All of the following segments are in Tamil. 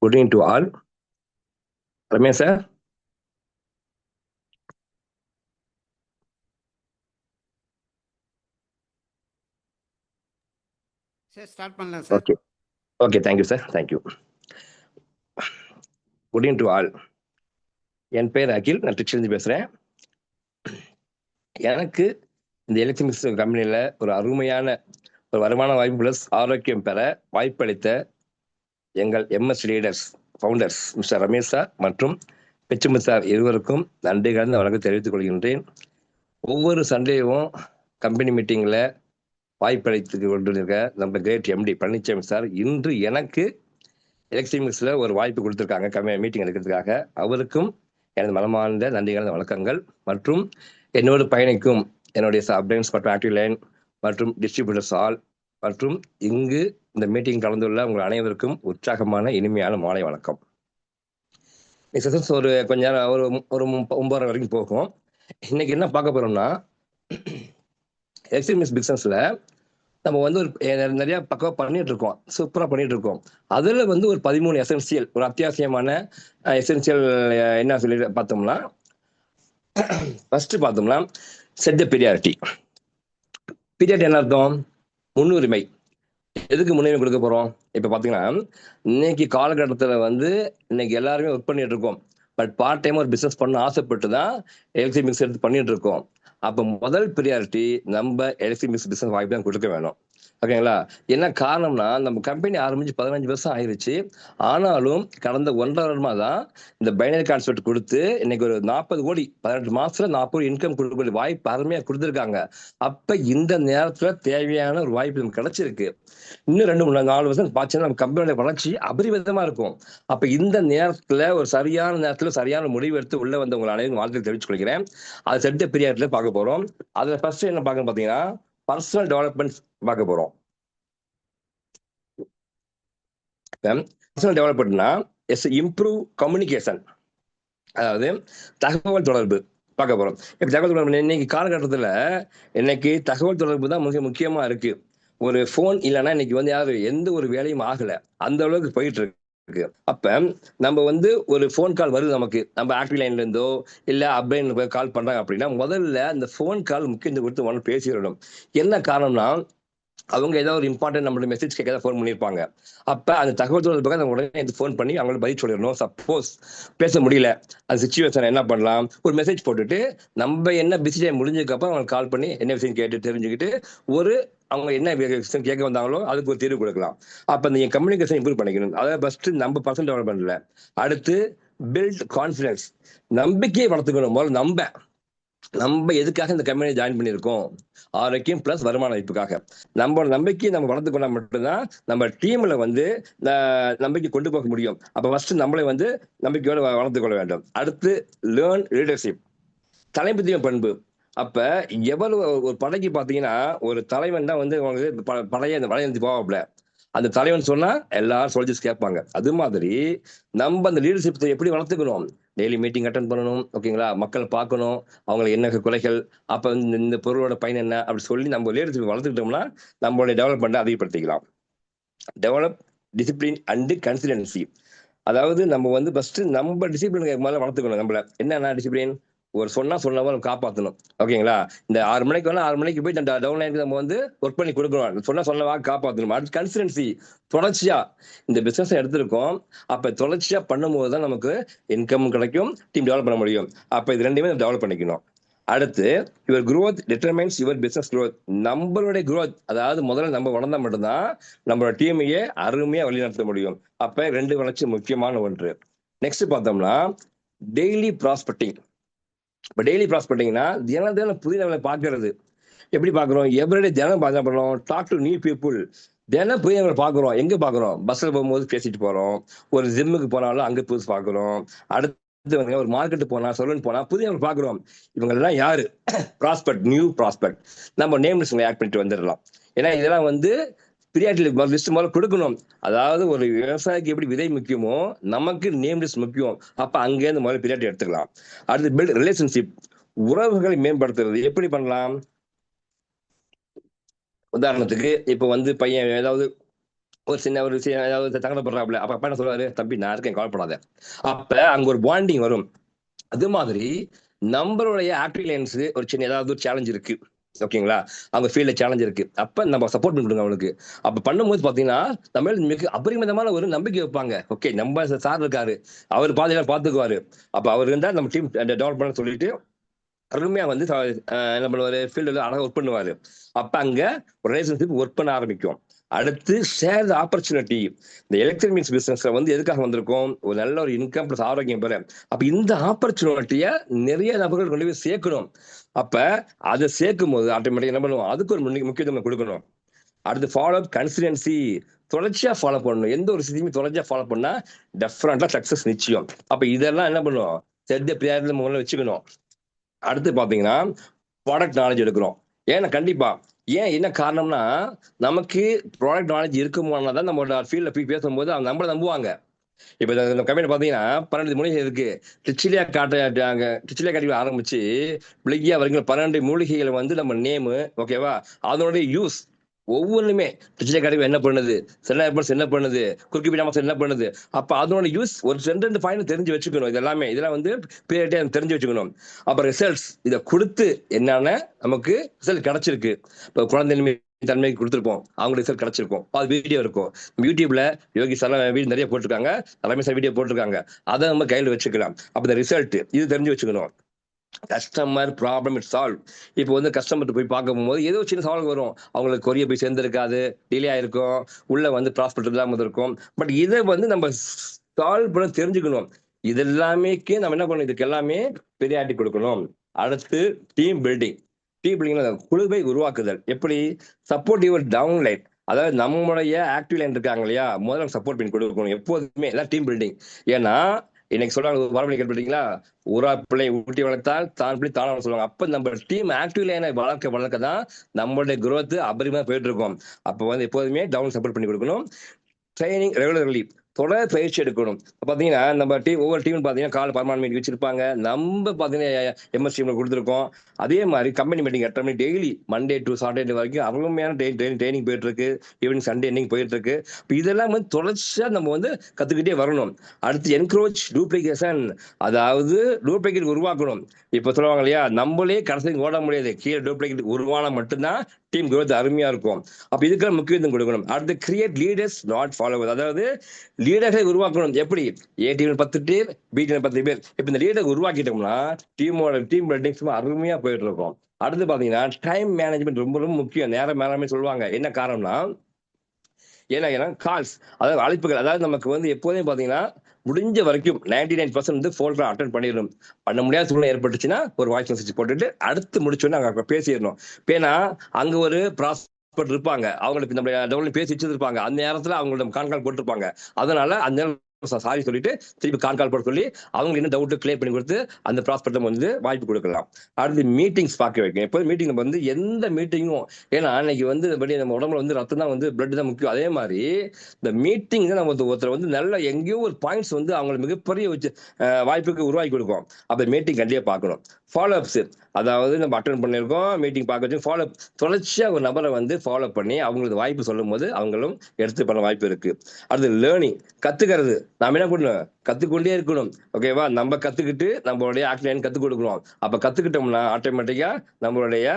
Good evening to all. Ramesh sir. Sir, start பண்ணலாம் sir. Okay, thank you sir. Thank you. Good evening to all. என் பேர் அகில், நான் திருச்சியிலிருந்து பேசுறேன். எனக்கு இந்த எலக்ட்ரிக்ஸ் கம்பெனியில ஒரு அருமையான ஒரு வருமான வாய்ப்பு பிளஸ் ஆரோக்கியம் பெற வாய்ப்பளித்த எங்கள் MS leaders founders mister Ramesh sir மற்றும் பிச்சுமு சார் இருவருக்கும் நன்றி கலந்த வணக்கம் தெரிவித்துக் கொள்கின்றேன். ஒவ்வொரு சண்டேவும் கம்பெனி மீட்டிங்ல வாய்ப்பளித்து கொண்டிருக்க நம்ம கிரேட் எம்டி பழனிசாமி சார் இன்று எனக்கு எலக்ட்ரிக்ஸ்ல ஒரு வாய்ப்பு கொடுத்திருக்காங்க மீட்டிங் எடுக்கிறதுக்காக. அவருக்கும் எனது மனமார்ந்த நன்றிகள வணக்கங்கள். மற்றும் என்னோடு பயணிக்கும் என்னுடைய சப்ளைன்ஸ் மற்றும் ஆக்டிவ் லைன் மற்றும் டிஸ்ட்ரிபியூட்டர்ஸ் ஆல் மற்றும் இங்கு இந்த மீட்டிங் கலந்துள்ள உங்கள் அனைவருக்கும் உற்சாகமான இனிமையான மாலை வணக்கம். ஒரு கொஞ்ச நேரம் ஒரு 9:30 வரைக்கும் போகும். இன்னைக்கு என்ன பார்க்க போறோம்னா, எலக்ட்ரிக் பிசினஸ்ல நம்ம வந்து ஒரு நிறைய பக்கம் பண்ணிட்டு இருக்கோம், சூப்பரா பண்ணிட்டு இருக்கோம். அதுல வந்து ஒரு 13 எசென்சியல், ஒரு அத்தியாவசியமான எசென்சியல் என்ன சொல்லி பார்த்தோம்னா, ஃபர்ஸ்ட் பார்த்தோம்னா செட் தி பீரியாரிட்டி. பீரியாரிட்டி என்ன அர்த்தம்? முன்னுரிமை. எதுக்கு முன்னுரிமை கொடுக்க போறோம்? இப்ப பாத்தீங்கன்னா இன்னைக்கு காலகட்டத்துல வந்து இன்னைக்கு எல்லாருமே ஒர்க் பண்ணிட்டு இருக்கோம். பட் பார்ட் டைம் ஒரு பிசினஸ் பண்ண ஆசைப்பட்டு தான் எலக்ட்ரிக் மிக்ஸ் எடுத்து பண்ணிட்டு இருக்கோம். அப்ப முதல் ப்ரியாரிட்டி நம்ம எலக்ட்ரிக் மிக்ஸ் பிசினஸ் வாய்ப்பு தான் கொடுக்க வேணும். ஓகேங்களா? என்ன காரணம்னா, நம்ம கம்பெனி ஆரம்பிச்சு 15 வருஷம் ஆயிருச்சு. ஆனாலும் கடந்த 1.5 வருடமா தான் இந்த பைனரி கான்செப்ட் கொடுத்து இன்னைக்கு ஒரு 40 கோடி 18 மாசத்துல 40 கோடி இன்கம் கொடுக்கக்கூடிய வாய்ப்பு அருமையா கொடுத்துருக்காங்க. அப்ப இந்த நேரத்துல தேவையான ஒரு வாய்ப்பு நமக்கு கிடைச்சிருக்கு. இன்னும் 2-4 வருஷம் பார்த்தீங்கன்னா நம்ம கம்பெனியோட வளர்ச்சி அபரிவிதமா இருக்கும். அப்ப இந்த நேரத்துல ஒரு சரியான நேரத்துல சரியான முடிவு எடுத்து உள்ள வந்து உங்களை அனைவரும் வாழ்த்து தெரிவித்துக் கொள்கிறேன். அது செட் பீரியட்ல பார்க்க போறோம். அதுல ஃபர்ஸ்ட் என்ன பார்க்க பாத்தீங்கன்னா, பர்சனல் டெவலப்மெண்ட் பார்க்க போறோம். பர்சனல் டெவலப்மெண்ட்னா இம்ப்ரூவ் கம்யூனிகேஷன், அதாவது தகவல் தொடர்பு பார்க்க போறோம். இப்ப தகவல் தொடர்பு இன்னைக்கு காலகட்டத்துல இன்னைக்கு தகவல் தொடர்பு தான் மிக முக்கியமா இருக்கு. ஒரு போன் இல்லைன்னா இன்னைக்கு வந்து யாரு எந்த ஒரு வேலையும் ஆகல, அந்த அளவுக்கு போயிட்டு இருக்கு. அப்ப நம்ம வந்து ஒரு போன் கால் வருது நமக்கு, நம்ம ஆக்டிவ் லைன்ல இருந்தோ இல்ல அப்படின்னு கால் பண்றாங்க அப்படின்னா, முதல்ல அந்த போன் கால் முக்கியத்துவம் கொடுத்து ஒன்று பேசிடணும். என்ன காரணம்னா, அவங்க ஏதாவது ஒரு இம்பார்ட்டன்ட் நம்மளோட மெசேஜ் கேட்க ஃபோன் பண்ணியிருப்பாங்க. அப்ப அந்த தகவல் தொடர்புக்காக நம்ம உடனே ஃபோன் பண்ணி அவங்களுக்கு பதில் சொல்லிடணும். சப்போஸ் பேச முடியல அந்த சிச்சுவேஷன் என்ன பண்ணலாம், ஒரு மெசேஜ் போட்டுட்டு நம்ம என்ன பிஸி டைம் முடிஞ்சதுக்கு அப்புறம் அவங்களுக்கு கால் பண்ணி என்ன விஷயம் கேட்டு தெரிஞ்சுக்கிட்டு ஒரு அவங்க என்ன கேட்க வந்தாங்களோ அதுக்கு ஒரு தீர்வு கொடுக்கலாம். அப்ப நீங்க கம்யூனிகேஷன் இம்ப்ரூவ் பண்ணிக்கணும். அதாவது ஃபர்ஸ்ட் நம்ம பர்சனல் டெவலப்மெண்ட்ல. அடுத்து பில்ட் கான்ஃபிடன்ஸ், நம்பிக்கையை வளர்த்துக்கணும். முதல்ல நம்ம எதுக்காக இந்த கம்பெனி ஜாயின் பண்ணியிருக்கோம்? ஆரோக்கியம் பிளஸ் வருமான வாய்ப்புக்காக. நம்மளோட நம்பிக்கையை நம்ம வளர்த்துக்கொண்டா மட்டும்தான் நம்ம டீம்ல வந்து நம்பிக்கை கொண்டு போக முடியும். அப்ப ஃபர்ஸ்ட் நம்மளை வந்து நம்பிக்கையோட வளர்த்துக் கொள்ள வேண்டும். அடுத்து லேர்ன் லீடர்ஷிப், தலைமைத்துவ பண்பு. அப்ப எவ்வளவு ஒரு படைக்கு பாத்தீங்கன்னா ஒரு தலைவன் தான் வந்து பழைய போவாப்ல. அந்த தலைவன் சொன்னா எல்லாரும் சோல்ஜர்ஸ் கேட்பாங்க. அது மாதிரி நம்ம அந்த லீடர்ஷிப் எப்படி வளர்த்துக்கணும்? டெய்லி மீட்டிங் அட்டன் பண்ணணும். ஓகேங்களா? மக்களை பார்க்கணும், அவங்களுக்கு என்ன குறைகள், அப்ப இந்த பொருளோட பயன் என்ன அப்படி சொல்லி நம்ம லீடர்ஷிப் வளர்த்துக்கிட்டோம்னா நம்மளுடைய டெவலப்மெண்ட் அதிகப்படுத்திக்கலாம். Develop discipline and consistency. அதாவது நம்ம வந்து ஃபர்ஸ்ட் நம்ம டிசிப்ளின் முதல்ல வளர்த்துக்கணும். நம்மள என்னன்னா டிசிப்ளின், ஒரு சொன்னவங்க காப்பாற்றணும். ஓகேங்களா? இந்த 6 மணிக்கு வேணா 6 மணிக்கு போய் டவுன் லைனுக்கு நம்ம வந்து ஒர்க் பண்ணி கொடுக்கணும். சொன்னவா காப்பாற்றணும். அடுத்து கன்சிஸ்டன்சி, தொடர்ச்சியா இந்த பிசினஸ் எடுத்திருக்கோம். அப்ப தொடர்ச்சியா பண்ணும்போது தான் நமக்கு இன்கம் கிடைக்கும், டீம் டெவலப் பண்ண முடியும். அப்ப இது ரெண்டுமே டெவலப் பண்ணிக்கணும். அடுத்து your growth determines your business growth. நம்மளுடைய growth, அதாவது முதல்ல நம்ம வளர்ந்தா மட்டும்தான் நம்மளோட டீமையே அருமையா வழிநடத்த முடியும். அப்ப 2 வளர்ச்சி முக்கியமான ஒன்று. நெக்ஸ்ட் பார்த்தோம்னா டெய்லி ப்ராஸ்பெக்டிங். இப்ப டெய்லி ப்ராஸ்பெக்டிங்னா தினம் புதிய லெவலை பார்க்கறது. எப்படி பார்க்குறோம்? எவ்ரிடே தினம் பண்ணுறோம். Talk to new people. தினம் புதிய லெவலை பார்க்குறோம். எங்க பார்க்குறோம்? பஸ்ல போகும்போது பேசிட்டு போறோம். ஒரு ஜிம்முக்கு போனாலும் அங்க புதுசு பார்க்குறோம். அடுத்து ஒரு மார்க்கெட்டு போனா சொல்லு போனா புதிய பார்க்குறோம். இவங்க எல்லாம் யாரு? Prospect, new prospect. நம்ம நேம் லிஸ்ட் ஆட் பண்ணிட்டு வந்துடலாம். ஏன்னா இதெல்லாம் வந்து பிரியாட்டில் லிஸ்ட் முதல்ல கொடுக்கணும். அதாவது ஒரு விவசாயிக்கு எப்படி விதை முக்கியமோ நமக்கு நேம் லிஸ்ட் முக்கியம். அப்ப அங்கேருந்து முதல்ல பிரியாட்டி எடுத்துக்கலாம். அடுத்து பில்ட் ரிலேஷன்ஷிப், உறவுகளை மேம்படுத்துறது. எப்படி பண்ணலாம்? உதாரணத்துக்கு இப்ப வந்து பையன் ஏதாவது ஒரு சின்ன ஒரு விஷயம் ஏதாவது தகவல்படுறாப்புல, அப்ப அப்பா என்ன சொல்லுவாரு, தம்பி நான் இருக்கேன் கவலைப்படாத. அப்ப அங்க ஒரு பாண்டிங் வரும். அது மாதிரி நம்மளுடைய ஆக்டிவ் லைன்ஸ் ஒரு சின்ன ஏதாவது ஒரு சேலஞ்ச் இருக்கு. ஓகேங்களா? அவங்க ஃபீல்ட்ல சேலஞ்ச் இருக்கு. அப்ப நம்ம சப்போர்ட் பண்ணி கொடுங்க அவனுக்கு. அப்ப பண்ணும்போது பார்த்தீங்கன்னா, நம்ம மேல மிக அபரிமிதமான ஒரு நம்பிக்கை வைப்பாங்க. ஓகே நம்ம சார் இருக்காரு. அவர் பாதையில பார்த்துக்குவாரு. அப்ப அவர் இருந்தா நம்ம டீம் டெவலப் பண்ண சொல்லிட்டு அருமையா வந்து என்ன பண்ணுவாரு, ஃபீல்டுல அழகா ஒர்க் பண்ணுவாரு. அப்ப அங்க ஒரு ரிலேஷன்ஷிப் ஒர்க் பண்ண ஆரம்பிக்கும். அடுத்து ஷேர் த ஆப்பர்ச்சுனிட்டி. இந்த எலக்ட்ரானிக்ஸ் பிசினஸ்ல வந்து எதுக்காக வந்திருக்கோம்? ஒரு நல்ல ஒரு இன்கம் பிளஸ் ஆரோக்கியம் பெற. அப்ப இந்த ஆப்பர்ச்சுனிட்டிய நிறைய நபர்கள் கொண்டு போய் சேர்க்கணும். அப்ப அத சேர்க்கும்போது ஆட்டோமேட்டிக்கா என்ன பண்ணுவோம்? அதுக்கு ஒரு முக்கியத்துவம் குடுக்கணும். அடுத்து ஃபாலோ அப் கன்சிஸ்டன்சி. தொடர்ச்சியா ஃபாலோ பண்ணணும். எந்த ஒரு விஷயத்தையுமே தொடர்ச்சியா ஃபாலோ பண்ணா டெஃபினட்டா சக்சஸ் நிச்சயம். அப்ப இதெல்லாம் என்ன பண்ணும்? செட் த பிரியாரிட்டி முதல்ல வச்சுக்கணும். அடுத்து பாத்தீங்கன்னா ப்ராடக்ட் நாலேஜ் எடுக்கிறோம். ஏன்னா கண்டிப்பா. ஏன் என்ன காரணம்னா, நமக்கு ப்ராடக்ட் நாலேஜ் இருக்குமானா தான் நம்மளோட ஃபீல்ட்ல போய் பேசும்போது அவங்க நம்மள நம்புவாங்க. இப்ப இந்த கம்பெனி பாத்தீங்கன்னா 12 மூலிகை இருக்கு. டிச்சிலியா காட்டில ஆரம்பிச்சு பிளிக்கியா வரைக்கும் 12 மூலிகைகள் வந்து நம்ம நேமு ஓகேவா? அதனுடைய யூஸ் ஒவ்வொன்னுமே டிச்சிலியா காட்டி என்ன பண்ணுது? செல்லாபர்ஸ் என்ன பண்ணுது? குறுக்கு பினாமஸ் என்ன பண்ணுது? அப்ப அதனோட யூஸ் ஒரு 2 பாயிண்ட் தெரிஞ்சு வச்சுக்கணும். இது எல்லாமே இதெல்லாம் வந்து பிரியாரிட்டியா தெரிஞ்சு வச்சுக்கணும். அப்ப ரிசல்ட்ஸ் இத குடுத்து என்னன்னா நமக்கு ரிசல்ட் கிடைச்சிருக்கு. இப்ப குழந்தையின்மை தன்மை கொடுத்திருப்போம். அவங்க ரிசல்ட் கிடைச்சிருக்கும். அது வீடியோ இருக்கும். யூடியூப்ல யோகி சார் வீடியோ நிறைய போட்டிருக்காங்க. ரமேஷ் சார் வீடியோ போட்டிருக்காங்க. அதை நம்ம கையில் வச்சுக்கலாம். அப்ப இந்த ரிசல்ட் இது தெரிஞ்சு வச்சுக்கணும். Customer problem it solve. இப்போ வந்து கஸ்டமர் போய் பார்க்க போகும்போது ஏதோ சின்ன சவால் வரும். அவங்களுக்கு கொரிய போய் சேர்ந்திருக்காது, டிலே ஆயிருக்கும், உள்ள வந்து ப்ராஸ்பெக்ட் இல்லாமல் இருக்கும். பட் இதை வந்து நம்ம சால்வ் பண்ண தெரிஞ்சுக்கணும். இது எல்லாமேக்கு நம்ம என்ன பண்ணணும்? இதுக்கு எல்லாமே பெரியாரிட்டி கொடுக்கணும். அடுத்து டீம் பில்டிங். டீம் பில்டிங் குழுவை உருவாக்குதல். எப்படி? Support your down line. அதாவது நம்மளுடைய ஆக்டிவ் லைன் இருக்காங்க இல்லையா, முதல்ல சப்போர்ட் பண்ணி கொடுக்கணும் எப்போதுமே. எல்லாம் டீம் பில்டிங். ஏன்னா இன்னைக்கு சொல்றாங்க வரவழை கேள்விப்பட்டீங்களா? ஊரா பிள்ளை ஊட்டி வளர்த்தால் தான் பிள்ளை தானா சொல்லுவாங்க. அப்ப நம்ம டீம் ஆக்டிவ் லைனை வளர்க்க தான் நம்மளுடைய growth அபரிமா போயிட்டு இருக்கும். அப்ப வந்து எப்போதுமே டவுன் சப்போர்ட் பண்ணி கொடுக்கணும். ட்ரைனிங் ரெகுலர்லி தொடர் பயிற்சி எடுக்கணும். பாத்தீங்கன்னா நம்ம டீம் ஒவ்வொரு டீம் பாத்தீங்கன்னா கால பர்மானன்ட் மீட்டிங் வச்சிருப்பாங்க. நம்ம பாத்தீங்கன்னா எம்எஸ் டீம்ல கொடுத்துருக்கோம். அதே மாதிரி கம்பெனி மீட்டிங் 8 மணி டெய்லி மண்டே டு சாட்டர்டே வரைக்கும் அருமையான ட்ரைனிங் போயிட்டு இருக்கு. ஈவினிங் சண்டே என்னைக்கு போயிட்டு இருக்கு. இதெல்லாம் வந்து தொடர்ச்சியா நம்ம வந்து கத்துக்கிட்டே வரணும். அடுத்து என்க்ரோச் டூப்ளிகேஷன். அதாவது டூப்ளிகேட் உருவாக்கணும். இப்ப சொல்லுவாங்க இல்லையா, நம்மளே கடைசி ஓட முடியாது. கீழே டூப்ளிகேட் உருவானா மட்டும்தான் டீம் growth அருமையா இருக்கும். அப்ப இதுக்கெல்லாம் முக்கியத்துவம் கொடுக்கணும். அடுத்து கிரியேட் லீடர்ஸ் நாட் ஃபாலோவர்ஸ். அதாவது லீடர்களை உருவாக்கணும். எப்படி? ஏ டீம் 10 பேர், பி டீம் 10 பேர். இப்ப இந்த லீடர் உருவாக்கிட்டோம்னா டீம் பில்டிங் அருமையா போயிட்டு இருக்கும். அடுத்து பாத்தீங்கன்னா டைம் மேனேஜ்மெண்ட் ரொம்ப ரொம்ப முக்கியம். நேரம் மேலாண்மை சொல்லுவாங்க. என்ன காரணம்னா ஏன்னா கால்ஸ், அதாவது அழைப்புகள், அதாவது நமக்கு வந்து எப்போதுமே பாத்தீங்கன்னா முடிஞ்ச வரைக்கும் 99% வந்து ஃபோன் அட்டன் பண்ணிடணும். பண்ண முடியாத சூழ்நிலை ஏற்பட்டுச்சுன்னா ஒரு வாய்ஸ் மெசேஜ் போட்டுட்டு அடுத்து முடிச்சோன்னு அங்க பேசிடணும். ஏன்னா அங்க ஒரு ப்ராஸ்பெக்ட் இருப்பாங்க. அவங்களுக்கு நம்ம டவுன்ல பேசி வச்சிருப்பாங்க. அந்த நேரத்துல அவங்களோட கான்கால் போட்டிருப்பாங்க. அதனால அந்த நேரம் சாரி சொல்லிட்டு திருப்பி கான்கால் போட சொல்லி அவங்க என்ன டவுட் கிளியர் பண்ணி கொடுத்து அந்த ப்ராஸ்பெக்ட் வந்து வாய்ப்பு கொடுக்கலாம். அடுத்து மீட்டிங்ஸ் பார்க்க வைக்கும். எப்போது மீட்டிங் நம்ம வந்து எந்த மீட்டிங்கும், ஏன்னா அன்னைக்கு வந்து நம்ம உடம்புல வந்து ரத்தம் தான் வந்து பிளட் தான் முக்கியம். அதே மாதிரி இந்த மீட்டிங் தான் நம்ம ஒருத்தர் வந்து நல்ல எங்கேயோ ஒரு பாயிண்ட்ஸ் வந்து அவங்களுக்கு மிகப்பெரிய வச்சு வாய்ப்புக்கு உருவாக்கி கொடுக்கும். அப்ப மீட்டிங் கண்டிப்பா பார்க்கணும். ஃபாலோ அப்ஸ், அதாவது நம்ம அட்டன் பண்ணியிருக்கோம் மீட்டிங் பார்க்க வச்சு ஃபாலோ அப், தொடர்ச்சியா ஒரு நபரை வந்து ஃபாலோ பண்ணி அவங்களுக்கு வாய்ப்பு சொல்லும் போது அவங்களும் எடுத்து பண்ண வாய்ப்பு இருக்கு. அடுத்து லேர்னிங், கத்துக்கிறது. நாம என்ன பண்ணணும்? கத்துக்கொண்டே இருக்கணும். ஓகேவா? நம்ம கத்துக்கிட்டு நம்மளுடைய ஆக்டிவ் கத்துக் கொடுக்கணும். அப்ப கத்துக்கிட்டோம்னா ஆட்டோமேட்டிக்கா நம்மளுடைய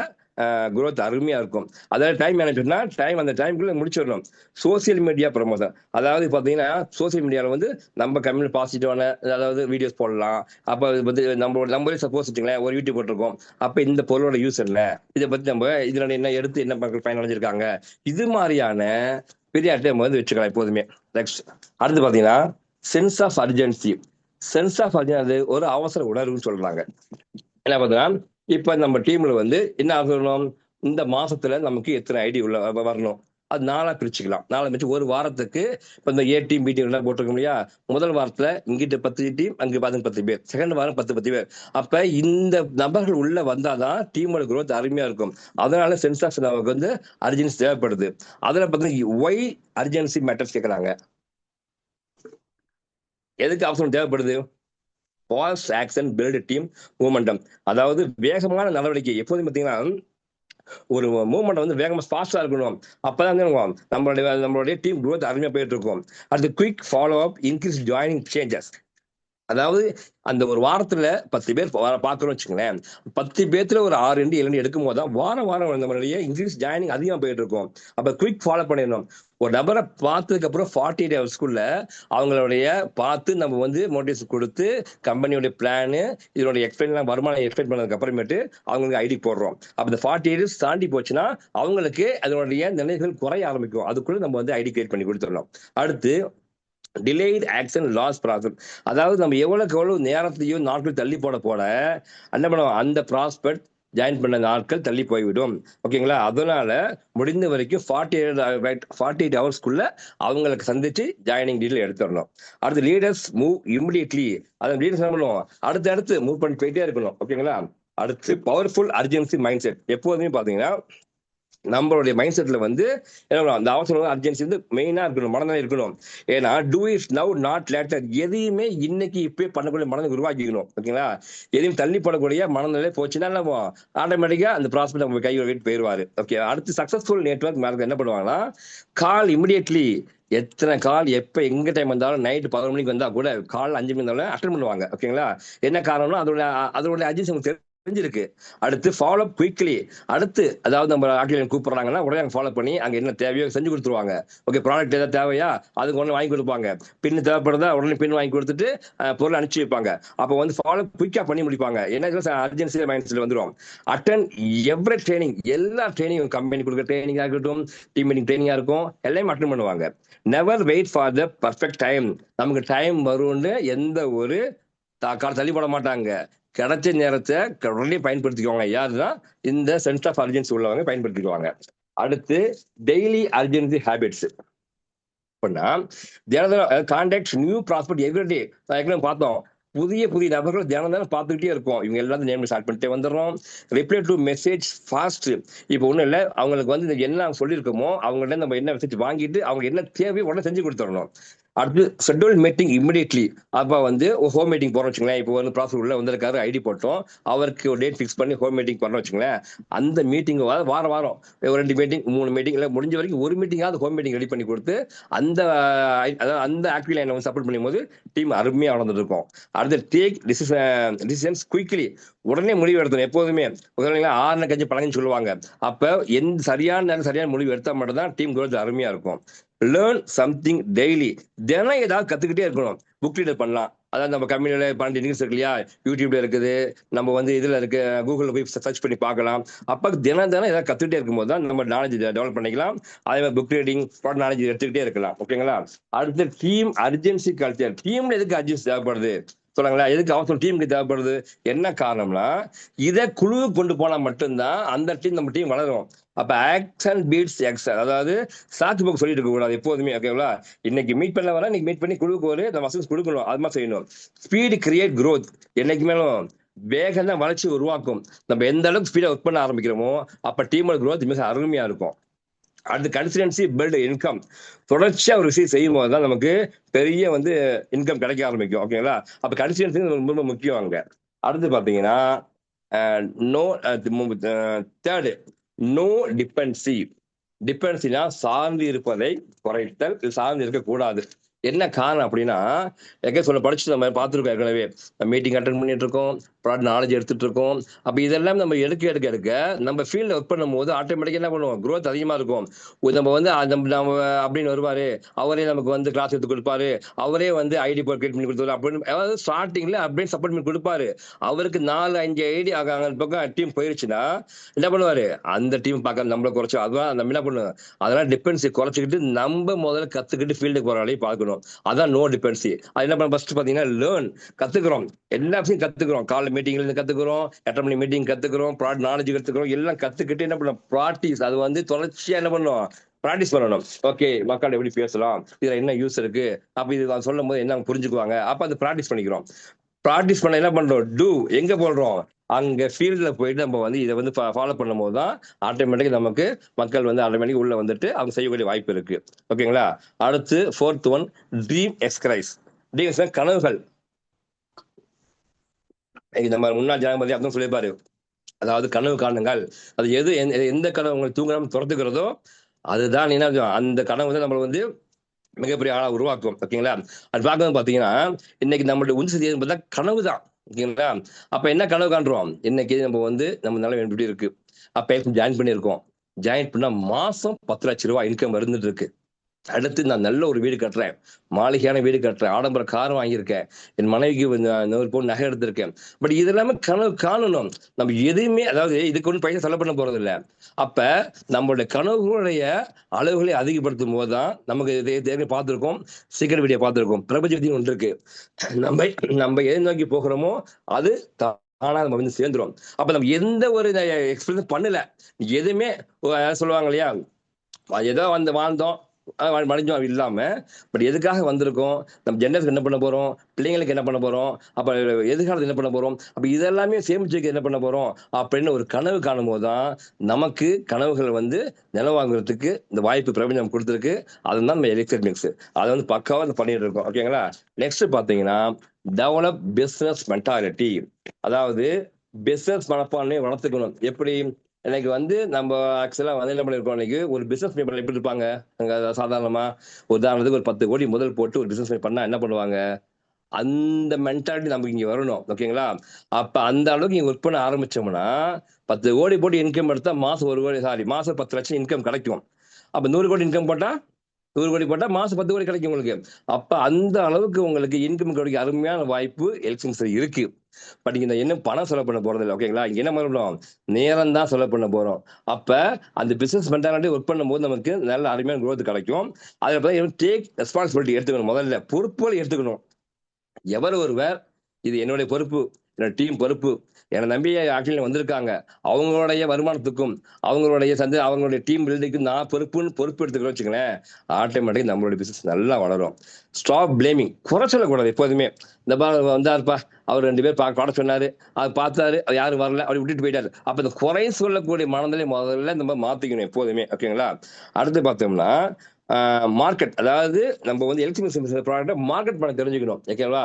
growth அருமையா இருக்கும். அதாவது டைம் மேனேஜ்மெண்ட்னா டைம் அந்த டைம்குள்ள முடிச்சிடணும். சோசியல் மீடியா ப்ரமோஷன், அதாவது பாத்தீங்கன்னா சோசியல் மீடியால வந்து நம்ம கம்யூனிட்டி பாசிட்டிவான அதாவது வீடியோஸ் போடலாம். அப்ப வந்து நம்மளே சப்போஸ் வச்சுங்களேன் ஒரு யூடியூப் போட்டிருக்கோம். அப்ப இந்த பொருளோட யூஸ் என்ன, இதை பத்தி நம்ம இதுல என்ன எடுத்து என்ன மக்கள் பயனடைஞ்சிருக்காங்க, இது மாதிரியான பெரிய நம்ம வந்து வச்சுக்கலாம் எப்போதுமே. நெக்ஸ்ட் அடுத்து பாத்தீங்கன்னா sense of urgency. Sense of urgency ஒரு அவசர உணர்வுன்னு சொல்றாங்க. என்ன பார்த்தீங்கன்னா இப்ப நம்ம டீம்ல வந்து என்ன சொல்லணும், இந்த மாசத்துல நமக்கு எத்தனை ஐடி உள்ள வரணும், அது நாளா பிரிச்சுக்கலாம். நாளா பிரிச்சு ஒரு வாரத்துக்கு இப்ப இந்த ஏ டீம் பி டீம் எல்லாம் போட்டிருக்கோம் இல்லையா, முதல் வாரத்துல இங்கிட்ட 10 டீம் அங்க 10 பேர், செகண்ட் வாரம் 10 பேர். அப்ப இந்த நபர்கள் உள்ள வந்தாதான் டீமோட growth அருமையா இருக்கும். அதனால சென்ஸ் ஆஃப் நமக்கு வந்து அர்ஜென்சி தேவைப்படுது. அதுல பார்த்தீங்கன்னா ஒய் அர்ஜென்சி மேட்டர்ஸ் கேட்கறாங்க. எதுக்கு அவசரம் தேவைப்படுது? Fast action build team momentum. அதாவது வேகமான நடவடிக்கை. எப்போதும் பார்த்தீங்கன்னா ஒரு மூவ்மெண்ட் வந்து வேகமா ஃபாஸ்டா இருக்கணும். அப்பதான் வந்து நம்மளுடைய டீம் growth அருமையா போயிட்டு இருக்கும். அடுத்து quick follow up increase joining changes. அதாவது அந்த ஒரு வாரத்துல 10 பேர் பாக்குறோம் வச்சுங்களேன். 10 பேத்துல ஒரு 6 7 எடுக்கும் போது தான் வாரம் வாரம் நம்மளுடைய இன்க்ரீஸ் ஜாயினிங் அதிகமா போயிட்டு இருக்கும். அப்ப குயிக் ஃபாலோ பண்ணிடணும். ஒரு நபரை பார்த்ததுக்கு அப்புறம் 48 ஹவர்ஸ்க்குள்ள அவங்களுடைய பார்த்து நம்ம வந்து மோட்டிவேஷன் கொடுத்து கம்பெனியோட பிளானு இதோட எக்ஸ்பிளைன் வருமானம் எக்ஸ்பிளைன் பண்ணதுக்கு அப்புறமேட்டு அவங்களுக்கு ஐடி போடுறோம். அப்ப இந்த 48 ஹவர்ஸ் தாண்டி போச்சுன்னா அவங்களுக்கு அதனுடைய நிலைகள் குறைய ஆரம்பிக்கும். அதுக்குள்ள நம்ம வந்து ஐடி கிரியேட் பண்ணி கொடுத்துடணும். அடுத்து டிலேட் ஆக்ஷன் லாஸ் ப்ராசஸ். அதாவது நம்ம எவ்வளவு நேரத்தையும் நாட்கள் தள்ளி போட என்ன பண்ணுவோம், அந்த ப்ராஸ்பெக்ட் ஜாயின் பண்ண நாட்கள் தள்ளி போய்விடும். ஓகேங்களா? அதனால முடிந்த வரைக்கும் 48 ஹவர்ஸ்க்குள்ள அவங்களுக்கு சந்திச்சு ஜாயினிங் டீல் எடுத்துடணும். அடுத்து லீடர்ஸ் மூவ் இமிடியட்லி. அந்த லீடர்ஸ் என்ன பண்ணுவோம், அடுத்து மூவ் பண்ணி போயிட்டே இருக்கணும். ஓகேங்களா? அடுத்து பவர்ஃபுல் அர்ஜென்சி மைண்ட் செட். எப்போதுமே பாத்தீங்கன்னா நம்மளுடைய மைண்ட் செட்ல வந்து என்ன அந்த அவசரம் அர்ஜென்சி வந்து மெயினா இருக்கணும், மனநிலை இருக்கணும். ஏன்னா do it now not later. எதையுமே இன்னைக்கு இப்பயே பண்ணக்கூடிய மனநிலை உருவாக்கிக்கணும். ஓகேங்களா? எதையும் தள்ளி போடக்கூடிய மனநிலை போச்சுன்னா நம்ம ஆட்டோமேட்டிக்கா அந்த ப்ராஸ்பெக்ட் நம்ம கை விட்டு போயிடுவாரு. ஓகே. அடுத்து சக்சஸ்ஃபுல் நெட்வொர்க் மேரேஜ் என்ன பண்ணுவாங்கன்னா, கால் இமிடியட்லி. எத்தனை கால் எப்ப எங்க டைம் வந்தாலும் நைட் 11 மணிக்கு வந்தா கூட கால் 5 மணி இருந்தாலும் அட்டன் பண்ணுவாங்க. ஓகேங்களா? என்ன காரணம்னா அதோட அர்ஜென்சி உங்களுக்கு தெரிஞ்சிருக்கு. அடுத்து ஃபாலோ குயிக்லி. அடுத்து அதாவது நம்ம ஆட்கள் கூப்பிடுறாங்கன்னா உடனே ஃபாலோ பண்ணி அங்க என்ன தேவையோ செஞ்சு கொடுத்துருவாங்க. ஓகே. ப்ராடக்ட் ஏதாவது தேவையா அதுக்கு உடனே வாங்கி கொடுப்பாங்க. பின் தேவைப்படுறதா உடனே பின் வாங்கி கொடுத்துட்டு பொருள் அனுப்பிச்சு வைப்பாங்க. அப்போ வந்து ஃபாலோ குயிக்கா பண்ணி முடிப்பாங்க. என்ன அர்ஜென்சி மைண்ட் செட்ல வந்துடும். Attend every training. எல்லா ட்ரைனிங் கம்பெனி கொடுக்குற ட்ரைனிங்கா இருக்கட்டும், டீம் மீட்டிங் ட்ரைனிங்கா இருக்கும், எல்லாமே அட்டன் பண்ணுவாங்க. Never wait for the perfect time. நமக்கு டைம் வரும்னு எந்த ஒரு தள்ளி போட மாட்டாங்க. கிடைச்ச நேரத்தை உடனே பயன்படுத்திக்குவாங்க. யாருன்னா இந்த சென்ஸ் ஆஃப் அர்ஜென்சி உள்ளவங்க பயன்படுத்திக்குவாங்க. அடுத்து டெய்லி அர்ஜென்சி ஹேபிட்ஸ். அப்படின்னா கான்டாக்ட் நியூ ப்ராஸ்பெக்ட் எவ்ரிடே. ஏற்கனவே பார்த்தோம், புதிய நபர்கள் தினம் பார்த்துக்கிட்டே இருக்கும். இவங்க எல்லாத்தையும் நேம் ஸ்டார்ட் பண்ணிட்டே வந்துடுறோம். Reply to message fast. இப்போ ஒன்றும் இல்லை, அவங்களுக்கு வந்து என்ன சொல்லியிருக்கோமோ அவங்கள்ட்ட நம்ம என்ன மெசேஜ் வாங்கிட்டு அவங்க என்ன தேவையோ உடனே செஞ்சு கொடுத்துடணும். அடுத்து ஷெட்யூல் மீட்டிங் இமிடியட்லி. அப்போ வந்து ஹோம் மீட்டிங் போறோம் வச்சுங்களேன். இப்போ வந்து ப்ராசஸ் உள்ள வந்திருக்காரு, ஐடி போட்டோம், அவருக்கு ஒரு டேட் ஃபிக்ஸ் பண்ணி ஹோம் மீட்டிங் பண்ணோம் வச்சுங்களேன். அந்த மீட்டிங் வாரம் ஒரு 2 மீட்டிங் 3 மீட்டிங் இல்லை முடிஞ்ச வரைக்கும் ஒரு மீட்டிங்காவது ஹோம் மீட்டிங் ரெடி பண்ணி கொடுத்து அந்த அந்த ஆக்டிவ் லைனை வந்து சப்போர்ட் பண்ணும் போது டீம் அருமையாக வளர்ந்துட்டு இருக்கும். அடுத்து டேக் டிசிஷன்ஸ் குயிக்லி. உடனே முடிவு எடுத்தணும். எப்போதுமே 6 கஞ்சி பழங்கன்னு சொல்லுவாங்க. அப்ப எந்த சரியான முடிவு எடுத்தா மட்டும் தான் டீம் growth அருமையா இருக்கும். Learn something daily. தினம் ஏதாவது கத்துக்கிட்டே இருக்கணும். புக் ரீடர் பண்ணலாம். அதாவது நம்ம கம்பெனியில 12 டிகிரிஸ் இருக்கு இல்லையா, யூடியூப்ல இருக்குது, நம்ம வந்து இதுல இருக்கு, கூகுள்ல போய் சர்ச் பண்ணி பார்க்கலாம். அப்ப தினம் ஏதாவது கத்துக்கிட்டே இருக்கும்போது தான் நம்ம நாலேஜ் டெவலப் பண்ணிக்கலாம். அதே மாதிரி புக் ரீடிங், ப்ராடக்ட் நாலேஜ் எடுத்துக்கிட்டே இருக்கலாம். ஓகேங்களா? அடுத்து டீம் அர்ஜென்சி கல்ச்சர். டீம்ல எதுக்கு அர்ஜென்சி தேவைப்படுது சொல்லுங்களா? எதுக்கு அவசரம் டீமுக்கு தேவைப்படுது? என்ன காரணம்னா இதை குழுவுக்கு கொண்டு போனா மட்டும்தான் அந்த டீம் நம்ம டீம் வளரும். அப்ப ஆக்ஷன் பீட்ஸ் ஆக்ஷன். அதாவது சாக்கு போக்கு சொல்லிட்டு இருக்க கூடாது எப்போதுமே. ஓகேங்களா? இன்னைக்கு மீட் பண்ண வர இன்னைக்கு மீட் பண்ணி குழுவுக்கு ஒரு மசூஸ் கொடுக்கணும். அது மாதிரி செய்யணும். Speed create growth. என்னைக்கு மேலும் வேகம் தான் வளர்ச்சி உருவாக்கும். நம்ம எந்த அளவுக்கு ஸ்பீடா ஒர்க் பண்ண ஆரம்பிக்கிறோமோ அப்ப டீமோட growth மிக அருமையா இருக்கும். அடுத்து கன்சிஸ்டன்சி பில்ட் இன்கம். தொடர்ச்சியா ஒரு விஷயம் செய்யும் போது தான் நமக்கு பெரிய வந்து இன்கம் கிடைக்க ஆரம்பிக்கும். ஓகேங்களா? அப்ப கன்சிஸ்டன்சி ரொம்ப முக்கியம் அங்க. அடுத்து பாத்தீங்கன்னா நோ தேர்டு நோ டிபென்சி. டிபென்சினா சார்ந்து இருப்பதை குறைத்தல், சார்ந்து இருக்கக்கூடாது. என்ன காரணம் அப்படின்னா படிச்சு நம்ம பார்த்துருக்கோம். ஏற்கனவே மீட்டிங் அட்டன் பண்ணிட்டு இருக்கோம், ப்ராடக்ட் நாலேஜ் எடுத்துட்டு இருக்கோம். அப்ப இதெல்லாம் நம்ம எடுக்க நம்ம ஃபீல்ட்ல ஒர்க் பண்ணும் போது ஆட்டோமேட்டிக்கா என்ன பண்ணுவோம், growth அதிகமா இருக்கும். நம்ம வந்து நம்ம அப்படின்னு வருவாரு, அவரே நமக்கு வந்து கிளாஸ் எடுத்து கொடுப்பாரு, அவரே வந்து ஐடி போர்ட் கிரியேட் பண்ணி கொடுத்தாரு அப்படின்னு. அதாவது ஸ்டார்டிங்ல அப்படின்னு சப்போர்ட் பண்ணி கொடுப்பாரு. அவருக்கு 4-5 ஐடி பக்கம் டீம் போயிருச்சுன்னா என்ன பண்ணுவாரு, அந்த டீம் பார்க்க நம்மள குறைச்சோம். அதுதான் நம்ம என்ன பண்ணுவோம், அதெல்லாம் டிபென்சி குறைச்சிக்கிட்டு நம்ம முதல்ல கத்துக்கிட்டு ஃபீல்டுக்கு போற வேலையை பார்க்கணும். அதான் நோ டிபென்சி. அது என்ன பண்ண ஃபர்ஸ்ட் பாத்தீங்கன்னா லேர்ன். கத்துக்கிறோம், எல்லா விஷயம் கத்துக்கிறோம். காலை மீட்டிங்ல இருந்து கத்துக்கிறோம், 8 மணி மீட்டிங் கத்துக்கிறோம், ப்ராடக்ட் நாலேஜ் கத்துக்கிறோம், எல்லாம் கத்துக்கிட்டு என்ன பண்ணோம், ப்ராக்டிஸ். அது வந்து தொடர்ச்சியா என்ன பண்ணும், ப்ராக்டிஸ் பண்ணணும். ஓகே, மக்கள் எப்படி பேசலாம், இதுல என்ன யூஸ் இருக்கு, அப்ப இது சொல்லும் போது என்ன புரிஞ்சுக்குவாங்க, அப்ப அது ப்ராக்டிஸ் பண்ணிக்கிறோம். ப்ராக்டிஸ் பண்ண என்ன பண்றோம், டூ எங்க போடுறோம், அங்க ஃபீல்ட்ல போயிட்டு நம்ம வந்து இதை வந்து ஃபாலோ பண்ணும் போது தான் ஆட்டோமேட்டிக் நமக்கு மக்கள் வந்து ஆட்டோமேட்டிக் உள்ள வந்துட்டு அவங்க செய்யக்கூடிய வாய்ப்பு இருக்கு. ஓகேங்களா? அடுத்து 4th ஒன் ட்ரீம் எக்ஸ்கிரைஸ். ட்ரீம்ஸ் கனவுகள். நம்ம முன்னாள் ஜனாதிபதி அப்படின்னு சொல்லியிருப்பாரு, அதாவது கனவு காணுங்கள். அது எந்த கனவு உங்களுக்கு தூங்காம துரத்துக்கிறதோ அதுதான் என்ன அந்த கனவு வந்து நம்மளை வந்து மிகப்பெரிய ஆளா உருவாக்கும். ஓகேங்களா? அது பார்க்கும்போது பார்த்தீங்கன்னா, இன்னைக்கு நம்மளுடைய உந்து சக்தி எதுன்னு பார்த்தா கனவு தான். ஓகேங்களா? அப்ப என்ன கனவு காண்றோம்? இன்னைக்கு நம்ம வந்து நம்ம நிலைமை இப்படி இருக்கு. அப்ப ஜாயின் பண்ணியிருக்கோம். ஜாயின் பண்ணா மாசம் ரூ. 10,00,000 இன்கம் இருந்துட்டு இருக்கு. அடுத்து நான் நல்ல ஒரு வீடு கட்டுறேன். மாளிகையான வீடு கட்டுறேன். ஆடம்பர கார் வாங்கியிருக்கேன். என் மனைவிக்கு 100 பவுன் நகை எடுத்திருக்கேன். பட் இது எல்லாமே கனவு காணணும். நம்ம எதையுமே அதாவது இதுக்கு ஒண்ணும் பைசா செலவு பண்ண போறதில்ல. அப்ப நம்மளுடைய கனவுகளுடைய அளவுகளை அதிகப்படுத்தும் போது தான் நமக்கு இதை ஏற்கனவே பார்த்திருக்கோம். சீக்கிரம் வீடியோ பார்த்திருக்கோம். பிரபஞ்ச விதின்னு ஒன்று இருக்கு. நம்ம நம்ம எதை நோக்கி போகிறோமோ அது தானா நம்ம வந்து சேர்ந்துரும். அப்ப நம்ம எந்த ஒரு எக்ஸ்பீரியன்ஸ் பண்ணல. எதுவுமே சொல்லுவாங்க இல்லையா? ஏதோ வந்து வாழ்ந்தோம். மடிஞ்சோம் இல்லாம, பட் எதுக்காக வந்திருக்கோம்? நம்ம ஜெனரேஷன் என்ன பண்ண போறோம்? பிள்ளைங்களுக்கு என்ன பண்ண போறோம்? அப்ப எதிர்காலத்துல என்ன பண்ண போறோம்? அப்ப இதெல்லாமே சேமிச்சு வைக்க என்ன பண்ண போறோம்? அப்படின்னு ஒரு கனவு காணும்போது தான், நமக்கு கனவுகள் வந்து நினைவாங்குறதுக்கு இந்த வாய்ப்பு பிரபஞ்சம் நமக்கு குடுத்திருக்கு. அதுதான் நம்ம எலிக்சர் மிக்ஸ். அத வந்து பக்காவா பண்ணிட்டு இருக்கோம். ஓகேங்களா? நெக்ஸ்ட் பாத்தீங்கன்னா, டெவலப் பிசினஸ் மென்டாலிட்டி. அதாவது பிசினஸ் மனப்பான்மையை வளர்த்துக்கணும். எப்படி? எனக்கு வந்து நம்ம ஆக்சுவலா வந்து என்ன பண்ணிருக்கோம், இன்னைக்கு ஒரு பிசினஸ் பீப்பிள் எப்படி இருப்பாங்க? சாதாரணமா உதாரணத்துக்கு ஒரு 10 கோடி முதல் போட்டு ஒரு பிசினஸ் பண்ணா என்ன பண்ணுவாங்க? அந்த மென்டாலிட்டி நமக்கு இங்க வரணும். ஓகேங்களா? அப்ப அந்த அளவுக்கு இங்க ஒர்க் பண்ண ஆரம்பிச்சோம்னா 10 கோடி போட்டு இன்கம் எடுத்தா மாசம் 1 கோடி மாசம் 10 லட்சம் இன்கம் கிடைக்கும். அப்ப 100 கோடி இன்கம் போட்டா 100 கோடி போட்டா மாசம் 10 கோடி கிடைக்கும் உங்களுக்கு. அப்ப அந்த அளவுக்கு உங்களுக்கு இன்கம் கிடைக்க அருமையான வாய்ப்பு எலக்ஷன்ஸ்ல இருக்கு. பட் இந்த இன்னும் பணம் செலவு பண்ண போறது இல்லை. ஓகேங்களா? இங்க என்ன பண்ணணும்? நேரம் தான் செலவு பண்ண போறோம். அப்ப அந்த பிசினஸ் மென்டாலிட்டி ஒர்க் பண்ணும்போது நமக்கு நல்ல அருமையான growth கிடைக்கும். அதுல டேக் ரெஸ்பான்சிபிலிட்டி எடுத்துக்கணும். முதல்ல பொறுப்புகள் எடுத்துக்கணும். எவர் ஒருவர் இது என்னுடைய பொறுப்பு, என்னோட டீம் பொறுப்பு, என்னை நம்பி ஆட்கள் வந்திருக்காங்க, அவங்களுடைய வருமானத்துக்கும் அவங்களுடைய டீம் பில்டிங்க்கும் நான் பொறுப்பு எடுத்துக்கிறோம் வச்சுங்களேன், ஆட்டோமேட்டிக் நம்மளுடைய பிசினஸ் நல்லா வளரும். Stop blaming. குறை சொல்லக்கூடாது எப்போதுமே. இந்த வந்தாருப்பா, அவர் 2 பேர் குறை சொன்னாரு, அது பார்த்தாரு, அது யாரும் வரல, அப்படி விட்டுட்டு போயிட்டாரு. அப்ப இந்த குறை சொல்லக்கூடிய மனநிலை முதல்ல நம்ம மாத்திக்கணும் எப்போதுமே. ஓகேங்களா? அடுத்து பார்த்தோம்னா மார்க்கெட். அதாவது நம்ம வந்து எலக்ட்ரிக் ப்ராடக்ட்டை மார்க்கெட் பண்ண தெரிஞ்சுக்கணும். ஓகேவா?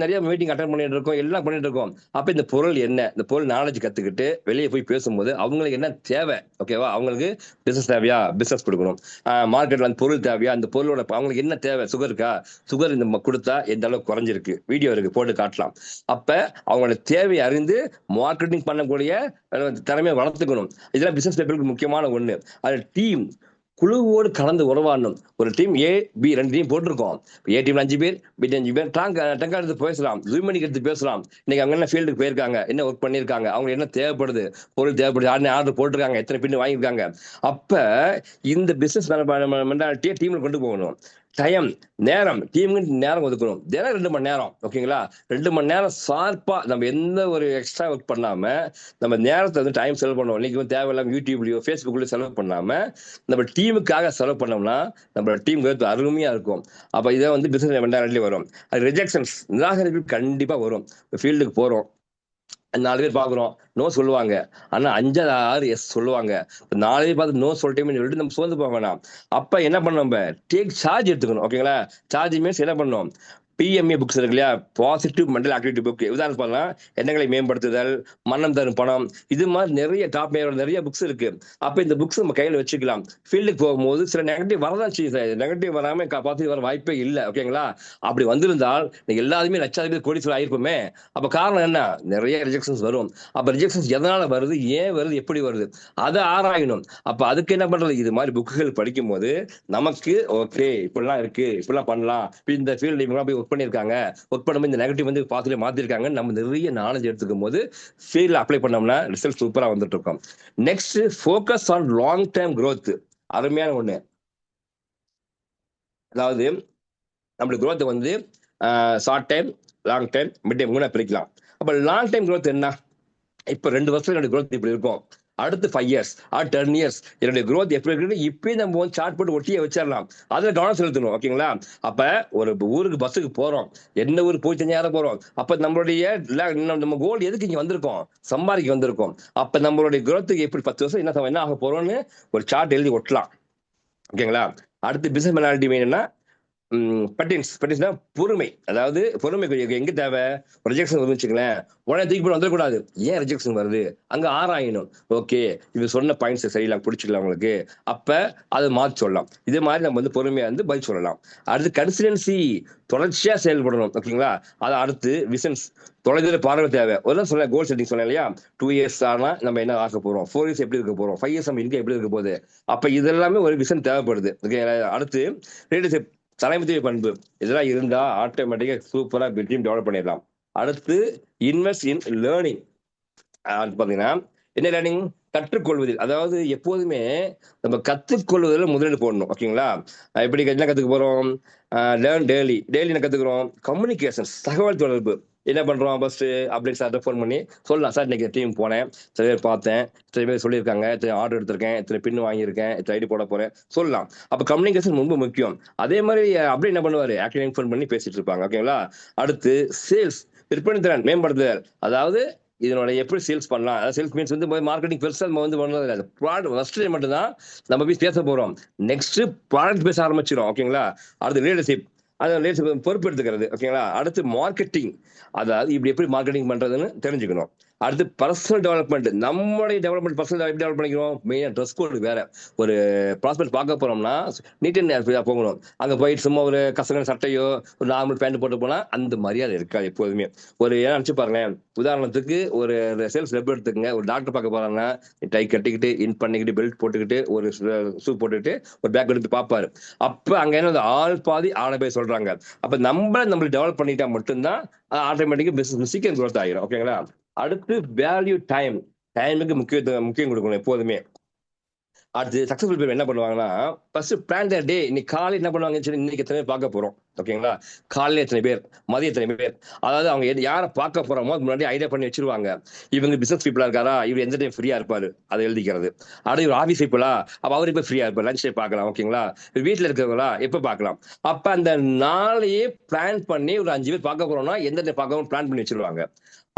நிறைய மீட்டிங் அட்டன் பண்ணிட்டு இருக்கோம், எல்லாம் பண்ணிட்டு இருக்கோம். அப்ப இந்த பொருள் என்ன, இந்த பொருள் நாலேஜ் கத்துக்கிட்டு வெளியே போய் பேசும்போது அவங்களுக்கு என்ன தேவை? ஓகேவா? அவங்களுக்கு பிசினஸ் தேவையா? பிசினஸ் கொடுக்கணும். மார்க்கெட்ல அந்த பொருள் தேவையா? அந்த பொருளோட அவங்களுக்கு என்ன தேவை? சுகர் இருக்கா? சுகர் இந்த கொடுத்தா எந்த அளவுக்கு குறைஞ்சிருக்கு? வீடியோ இருக்கு, போட்டு காட்டலாம். அப்ப அவங்களோட தேவையை அறிந்து மார்க்கெட்டிங் பண்ணக்கூடிய திறமையை வளர்த்துக்கணும். இதெல்லாம் பிசினஸ் பீப்புளுக்கு முக்கியமான ஒண்ணு. அது டீம் குழுவோடு கலந்து உறவாடணும். ஒரு டீம் ஏ பி 2 டீம் போட்டிருக்கோம். ஏ டீம்ல 5 பேர், பி 5 பேர் டங்கா எடுத்து பேசலாம், ஜூம் பண்ணி எடுத்து பேசலாம். இன்னைக்கு அவங்க என்ன ஃபீல்டுக்கு போயிருக்காங்க, என்ன ஒர்க் பண்ணிருக்காங்க, அவங்க என்ன தேவைப்படுது, பொருள் தேவைப்படுது, ஆர்டர் போட்டிருக்காங்க, எத்தனை பின்னு வாங்கியிருக்காங்க. அப்ப இந்த பிசினஸ் மென்டாலிட்டியை டீம்ல கொண்டு போகணும். டைம், நேரம், டீமுக்கு நேரம் ஒதுக்கணும். தினம் 2 மணி நேரம். ஓகேங்களா? 2 மணி நேரம் ஷார்ப்பா நம்ம எந்த ஒரு எக்ஸ்ட்ரா ஒர்க் பண்ணாம நம்ம நேரத்தை வந்து டைம் செலவு பண்ணுவோம். இன்னைக்கு வந்து தேவையில்லாம யூடியூப்லயோ ஃபேஸ்புக்லயோ செலவு பண்ணாம நம்ம டீமுக்காக செலவு பண்ணோம்னா நம்மளோட டீம் அருமையா இருக்கும். அப்ப இதை வந்து பிசினஸ் மென்டாலிட்டி வரும். அது ரிஜெக்ஷன்ஸ், நிராகரிப்பு கண்டிப்பா வரும். ஃபீல்டுக்கு போறோம், 4 பேர் பாக்குறோம், நோ சொல்லுவாங்க. ஆனா 5 6 எஸ் சொல்லுவாங்க. 4 பேர் பார்த்து நோ சொல்லிட்டேன்னு சொல்லிட்டு நம்ம சோர்ந்து போக வேணாம். அப்ப என்ன பண்ணணும்? நம்ம டேக் சார்ஜ் எடுத்துக்கணும். ஓகேங்களா? சார்ஜ் மீன்ஸ் என்ன பண்ணணும்? PMA புக்ஸ் இருக்கு இல்லையா? Positive mental activity book. உதாரணம் பண்ணலாம், எண்ணங்களை மேம்படுத்துதல், மன்னம் தரும் பணம், இது மாதிரி நிறைய டாப் நிறைய புக்ஸ் இருக்கு. அப்ப இந்த புக்ஸ் நம்ம கையில வச்சுக்கலாம். ஃபீல்டுக்கு போகும்போது சில நெகட்டிவ் வரதான் செய்யும். நெகட்டிவ் வராம பாசிட்டிவ் வர வாய்ப்பே இல்லை. ஓகேங்களா? அப்படி வந்திருந்தால் எல்லாருமே லட்சாதிபதி கோடீஸ்வரர் ஆயிருப்போமே. அப்ப காரணம் என்ன? நிறைய ரிஜெக்ஷன்ஸ் வரும். அப்ப ரிஜெக்ஷன்ஸ் எதனால வருது, ஏன் வருது, எப்படி வருது, அதை ஆராயணும். அப்ப அதுக்கு என்ன பண்றது? இது மாதிரி புக்குகள் படிக்கும் போது நமக்கு ஓகே இப்படிலாம் இருக்கு, இப்படிலாம் பண்ணலாம், இந்த ஃபீல்டு இவங்க போய் ஒர்க் பண்ணிருக்காங்க, ஒர்க் பண்ணும்போது இந்த நெகட்டிவ் வந்து பாசிட்டிவ் மாத்திருக்காங்க, நம்ம நிறைய நாலேஜ் எடுத்துக்கும் போது ஃபீல்ட்ல அப்ளை பண்ணோம்னா ரிசல்ட் சூப்பரா வந்துட்டு இருக்கும். Next, focus on long time growth. அருமையான ஒண்ணு. அதாவது நம்மளுக்கு growth வந்து short time, long time, mid time 3 பிரிக்கலாம். அப்ப லாங் டைம் growth என்ன? இப்ப 2 வருஷத்துல என்னோட growth இப்படி இருக்கும், அடுத்து 5 இயர்ஸ் ஆர் 10 இயர்ஸ் என்னுடைய growth எப்படி இருக்குன்னு இப்பயே நம்ம வந்து சார்ட் போட்டு ஒட்டியே வச்சிடலாம். அதுல கவனம் செலுத்தணும். ஓகேங்களா? அப்ப ஒரு ஊருக்கு பஸ்ஸுக்கு போறோம், என்ன ஊருக்கு போய் தனியாக போறோம். அப்ப நம்மளுடைய நம்ம கோல் எதுக்கு இங்க வந்திருக்கோம்? சம்பாதிக்க வந்திருக்கோம். அப்ப நம்மளுடைய growth எப்படி 10 வருஷம் என்ன ஆக போறோம்னு ஒரு சார்ட் எழுதி ஒட்டலாம். ஓகேங்களா? அடுத்து பிசினஸ் மெனாலிட்டி வேணும்னா பெட்டின்ஸ்னா பொறுமை. அதாவது பொறுமை எங்க தேவை? ரிஜெக்ஷன் வந்து வச்சுங்களேன், உடனே தூக்கி போட்டு வந்துடக்கூடாது. ஏன் ரிஜெக்ஷன் வருது? அங்க ஆராயணும். ஓகே, இது சொன்ன பாயிண்ட்ஸ் சரியில்லை, பிடிச்சிக்கல உங்களுக்கு, அப்ப அதை மாற்றி சொல்லலாம். இதே மாதிரி நம்ம வந்து பொறுமையா இருந்து பதில் சொல்லலாம். அடுத்து கன்சிடென்சி, தொடர்ச்சியா செயல்படணும். ஓகேங்களா? அது அடுத்து விசன்ஸ், தொலைதூர பார்வை தேவை. ஒரு சொல்ல கோல் செட்டிங் சொன்னேன் இல்லையா? 2 இயர்ஸ் ஆனா நம்ம என்ன ஆக போறோம், 4 இயர்ஸ் எப்படி இருக்க போறோம், 5 இயர்ஸ் நம்ம இங்க எப்படி இருக்க போகுது. அப்ப இதெல்லாமே ஒரு விஷன் தேவைப்படுது. ஓகே, அடுத்து லீடர்ஷிப், தலைமைத்துவ பண்பு. இதெல்லாம் இருந்தா ஆட்டோமேட்டிக்கா சூப்பரா டீம் டெவலப் பண்ணிடலாம். அடுத்து இன்வெஸ்ட் இன் லேர்னிங். பாத்தீங்கன்னா என்ன லேர்னிங்? கற்றுக்கொள்வதில். அதாவது எப்போதுமே நம்ம கற்றுக்கொள்வதில் முதலீடு போடணும். ஓகேங்களா? எப்படி என்ன கத்துக்க போறோம்? Learn daily. டெய்லி என்ன கத்துக்கிறோம்? கம்யூனிகேஷன், தகவல் தொடர்பு. என்ன பண்றோம்? ஃபர்ஸ்ட் அப்டேட் சார்ட்ட ஃபோன் பண்ணி சொல்லலாம், சார் இன்னைக்கு டீம் போனேன், சில பேர் பார்த்தேன், சில பேர் சொல்லியிருக்காங்க, இத்தனை ஆர்டர் எடுத்திருக்கேன், இத்தனை பின் வாங்கியிருக்கேன், இத்தனை ஐடி போட போறேன் சொல்லலாம். அப்ப கம்யூனிகேஷன் ரொம்ப முக்கியம். அதே மாதிரி அப்படியே என்ன பண்ணுவாரு? ஆக்டிங் ஃபோன் பண்ணி பேசிட்டு இருப்பாங்க. ஓகேங்களா? அடுத்து சேல்ஸ், விற்பனை திறன் மேம்படுத்துதல். அதாவது இதனோட எப்படி சேல்ஸ் பண்ணலாம். அதாவது சேல்ஸ் மீன்ஸ் வந்து மார்க்கெட்டிங் பெருசா நம்ம வந்து பண்ணது இல்லை. ப்ராடக்ட் ஃபர்ஸ்ட் மட்டும் தான் நம்ம போய் பேச போறோம். நெக்ஸ்ட் ப்ராடக்ட் பேச ஆரம்பிச்சிடும். ஓகேங்களா? அடுத்து லீடர்ஷிப், அது லீடர்ஷிப் பொறுப்பு எடுத்துக்கிறது. ஓகேங்களா? அடுத்து மார்க்கெட்டிங், அதாவது இப்படி எப்படி மார்க்கெட்டிங் பண்றதுன்னு தெரிஞ்சுக்கணும். அடுத்து பர்சனல் டெவலப்மெண்ட், நம்மளுடைய டெவலப்மெண்ட் பர்சனல் எப்படி டெவலப் பண்ணிக்கிறோம்? மெயினா ட்ரெஸ் கோடு வேற. ஒரு ப்ராஸ்பெக்ட் பார்க்க போறோம்னா நீட் அண்ட் போகணும். அங்க போயிட்டு சும்மா ஒரு கசகன சட்டையோ ஒரு நார்மல் பேண்ட் போட்டு போனா அந்த மரியாதை இருக்காது எப்போதுமே. ஒரு ஏன்னா நினைச்சு பாருங்களேன், உதாரணத்துக்கு ஒரு சேல்ஸ் ரெப் எடுத்துக்கங்க, ஒரு டாக்டர் பார்க்க போறாங்கன்னா டை கட்டிக்கிட்டு இன் பண்ணிக்கிட்டு பெல்ட் போட்டுக்கிட்டு ஒரு ஷூ போட்டுக்கிட்டு ஒரு பேக் எடுத்து பார்ப்பாரு. அப்ப அங்க என்ன ஆள் பாதி ஆளை போய் சொல்றாங்க. அப்ப நம்மளை டெவலப் பண்ணிட்டா மட்டும்தான் ஆட்டோமேட்டிக்கா பிசினஸ் சீக்கிரம் growth ஆகிரும். ஓகேங்களா? அடுத்து வேல்யூ டைம், டைமுக்கு முக்கியம் கொடுக்கணும் எப்போதுமே. அடுத்து சக்சஸ்ஃபுல் பேர் என்ன பண்ணுவாங்கன்னா, ஃபர்ஸ்ட் பிளான் டே. இன்னைக்கு காலை என்ன பண்ணுவாங்கன்னு சொல்லி இன்னைக்கு எத்தனை பேர் பார்க்க போறோம். ஓகேங்களா? காலையில எத்தனை பேர், மதியம் எத்தனை பேர், அதாவது அவங்க யாரை பார்க்க போறோமோ முன்னாடி ஐடியா பண்ணி வச்சிருவாங்க. இவங்க பிசினஸ் பீப்புளா இருக்காரா, இவர் எந்த டைம் ஃப்ரீயா இருப்பாரு, அதை எழுதிக்கிறது. அடுத்து இவர் ஆஃபீஸ் பீப்புளா, அப்ப அவர் இப்ப ஃப்ரீயா இருப்பார், லஞ்ச் டைம் பார்க்கலாம். ஓகேங்களா? வீட்டுல இருக்கிறவங்களா எப்ப பார்க்கலாம். அப்ப அந்த நாளையே பிளான் பண்ணி ஒரு 5 பேர் பார்க்க போறோம்னா எந்த டைம் பார்க்கணும் பிளான் பண்ணி வச்சிருவாங்க.